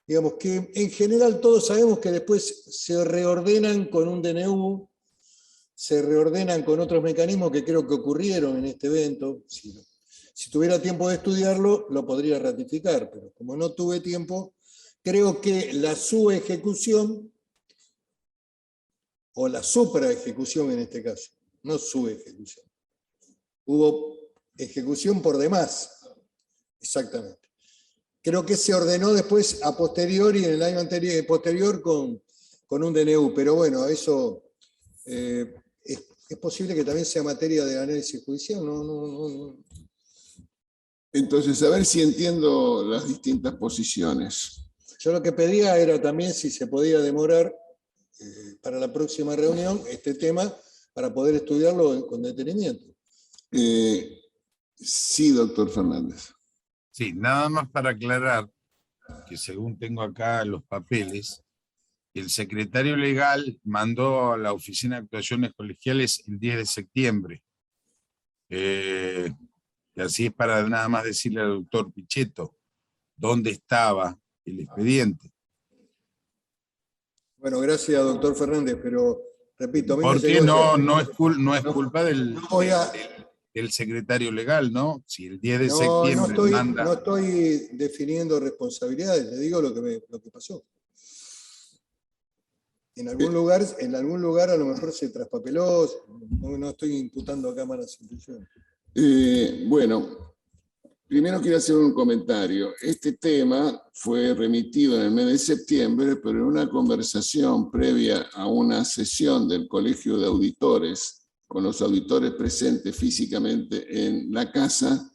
digamos que en general todos sabemos que después se reordenan con un DNU, se reordenan con otros mecanismos que creo que ocurrieron en este evento. Si tuviera tiempo de estudiarlo, lo podría ratificar, pero como no tuve tiempo, creo que la suejecución, o la supraejecución en este caso, no suejecución. Hubo ejecución por demás, exactamente. Creo que se ordenó después a posteriori, en el año posterior, con un DNU, pero bueno, eso es posible que también sea materia de análisis judicial, no. Entonces, a ver si entiendo las distintas posiciones. Yo lo que pedía era también si se podía demorar para la próxima reunión este tema para poder estudiarlo con detenimiento. Sí, doctor Fernández. Sí, nada más para aclarar que según tengo acá los papeles, el secretario legal mandó a la Oficina de Actuaciones Colegiales el 10 de septiembre. Y así es para nada más decirle al doctor Pichetto dónde estaba el expediente. Bueno, gracias, doctor Fernández, pero repito, a mí porque no es culpa del secretario legal, ¿no? Si el 10 de septiembre manda... No estoy definiendo responsabilidades, le digo lo que pasó. En algún lugar a lo mejor se traspapeló, no estoy imputando acá malas intenciones. Bueno, primero quiero hacer un comentario. Este tema fue remitido en el mes de septiembre, pero en una conversación previa a una sesión del Colegio de Auditores, con los auditores presentes físicamente en la casa,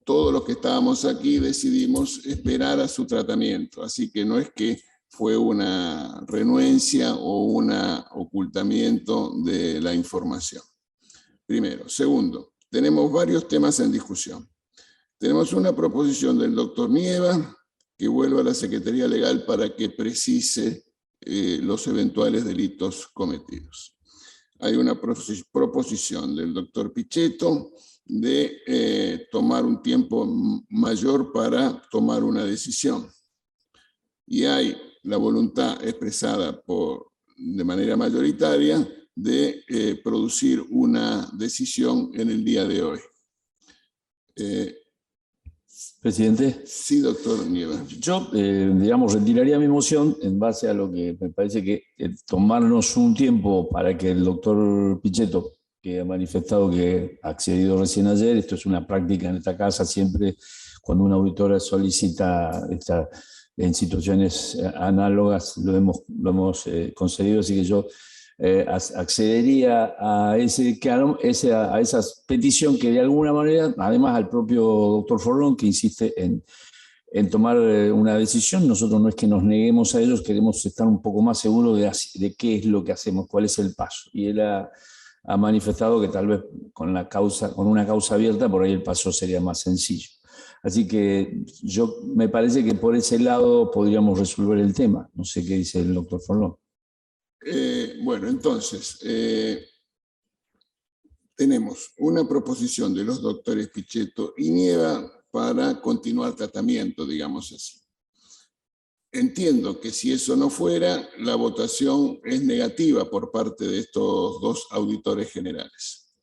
todos los que estábamos aquí decidimos esperar a su tratamiento. Así que no es que fue una renuencia o un ocultamiento de la información. Primero. Segundo, tenemos varios temas en discusión. Tenemos una proposición del doctor Nieva que vuelve a la Secretaría Legal para que precise los eventuales delitos cometidos. Hay una proposición del doctor Pichetto de tomar un tiempo mayor para tomar una decisión. Y hay la voluntad expresada de manera mayoritaria de producir una decisión en el día de hoy. Presidente. Sí, doctor Nieva. Yo, digamos, retiraría mi moción en base a lo que me parece que tomarnos un tiempo para que el doctor Pichetto, que ha manifestado que ha accedido recién ayer, esto es una práctica en esta casa, siempre cuando una auditora solicita en situaciones análogas lo hemos concedido, así que yo accedería a esa petición que de alguna manera, además al propio doctor Forlón, que insiste en tomar una decisión. Nosotros no es que nos neguemos a ellos, queremos estar un poco más seguros de qué es lo que hacemos, cuál es el paso. Y él ha manifestado que tal vez con una causa abierta, por ahí el paso sería más sencillo. Así que me parece que por ese lado podríamos resolver el tema. No sé qué dice el doctor Forlón. Bueno, entonces, tenemos una proposición de los doctores Pichetto y Nieva para continuar tratamiento, digamos así. Entiendo que si eso no fuera, la votación es negativa por parte de estos dos auditores generales.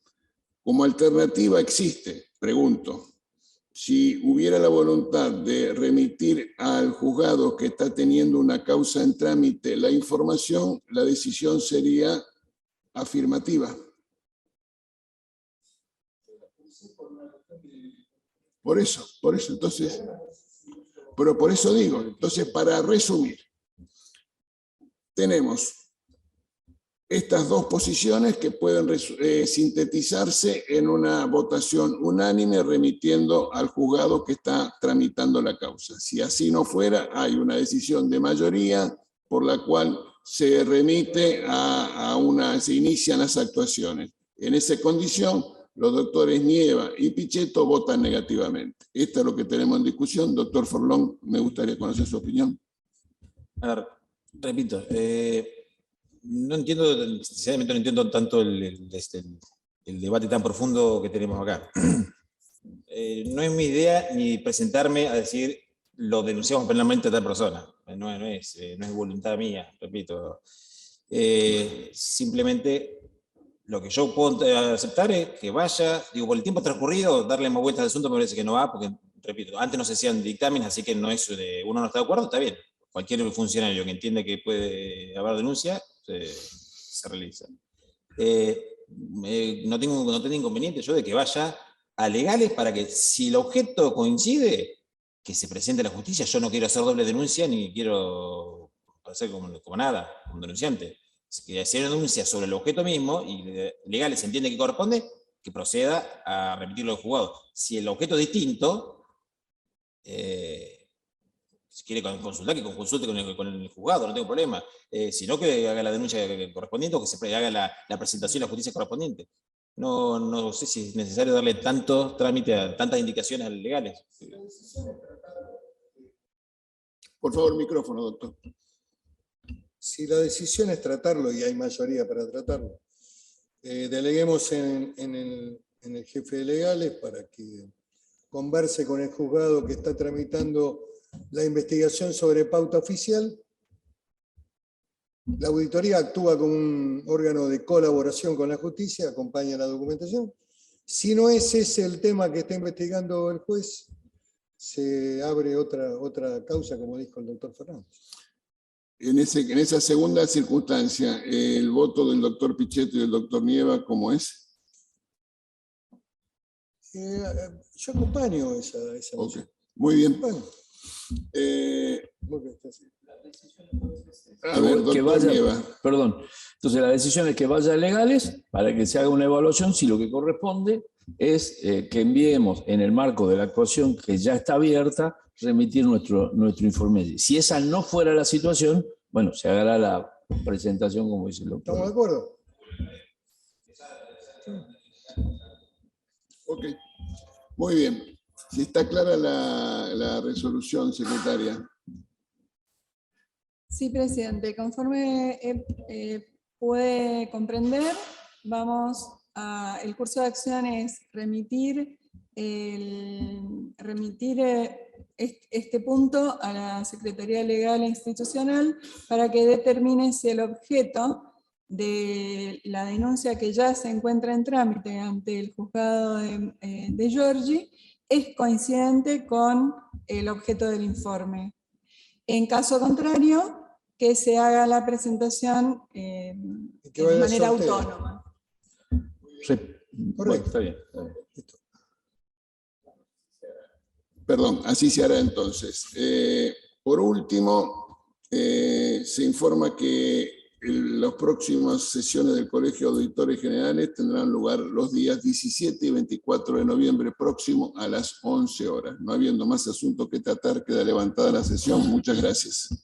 Como alternativa existe, pregunto, si hubiera la voluntad de remitir al juzgado que está teniendo una causa en trámite la información, la decisión sería afirmativa. Por eso, entonces, pero por eso digo, entonces para resumir, tenemos estas dos posiciones que pueden sintetizarse en una votación unánime remitiendo al juzgado que está tramitando la causa. Si así no fuera, hay una decisión de mayoría por la cual se remite se inician las actuaciones. En esa condición, los doctores Nieva y Pichetto votan negativamente. Esto es lo que tenemos en discusión. Doctor Forlón, me gustaría conocer su opinión. A ver, repito, no entiendo, sinceramente no entiendo tanto el debate tan profundo que tenemos acá. No es mi idea ni presentarme a decir lo denunciamos penalmente a tal persona. No es voluntad mía, repito. Simplemente lo que yo puedo aceptar es que vaya, digo, por el tiempo transcurrido, darle más vueltas al asunto me parece que no va, porque, repito, antes no se hacían dictámenes, así que no es uno no está de acuerdo, está bien. Cualquier funcionario que entiende que puede haber denuncia, se realiza. No tengo inconveniente yo de que vaya a legales para que, si el objeto coincide, que se presente a la justicia. Yo no quiero hacer doble denuncia ni quiero hacer como nada, como denunciante. Si hay una denuncia sobre el objeto mismo y legales se entiende que corresponde, que proceda a remitirlo al juzgado. Si el objeto es distinto, si quiere consultar, que consulte con el juzgado, no tengo problema. Si no, que haga la denuncia correspondiente o que se haga la presentación a la justicia correspondiente. No sé si es necesario darle tanto trámite a tantas indicaciones legales. Por favor, micrófono, doctor. Si la decisión es tratarlo y hay mayoría para tratarlo, deleguemos en el jefe de legales para que converse con el juzgado que está tramitando la investigación sobre pauta oficial. La auditoría actúa como un órgano de colaboración con la justicia, acompaña la documentación. Si no es ese el tema que está investigando el juez, se abre otra causa, como dijo el doctor Fernández. En esa segunda circunstancia, ¿el voto del doctor Pichetto y del doctor Nieva cómo es? Yo acompaño esa Okay. Muy bien. Bueno. A ver, doctor Nieva. Perdón. Entonces la decisión es que vaya a legales para que se haga una evaluación si lo que corresponde es que enviemos en el marco de la actuación que ya está abierta, remitir nuestro informe. Si esa no fuera la situación, bueno, se hará la presentación como dice el doctor. ¿Estamos de acuerdo? Ok, muy bien. Si está clara la resolución, secretaria. Sí, presidente. Conforme puede comprender, vamos a... El curso de acción es remitir este punto a la Secretaría Legal e Institucional para que determine si el objeto de la denuncia que ya se encuentra en trámite ante el juzgado de Giorgi es coincidente con el objeto del informe. En caso contrario, que se haga la presentación de manera autónoma. Sí, bueno, está bien. Perdón, así se hará entonces. Por último, se informa que las próximas sesiones del Colegio de Auditores Generales tendrán lugar los días 17 y 24 de noviembre próximo a las 11 horas. No habiendo más asuntos que tratar, queda levantada la sesión. Muchas gracias.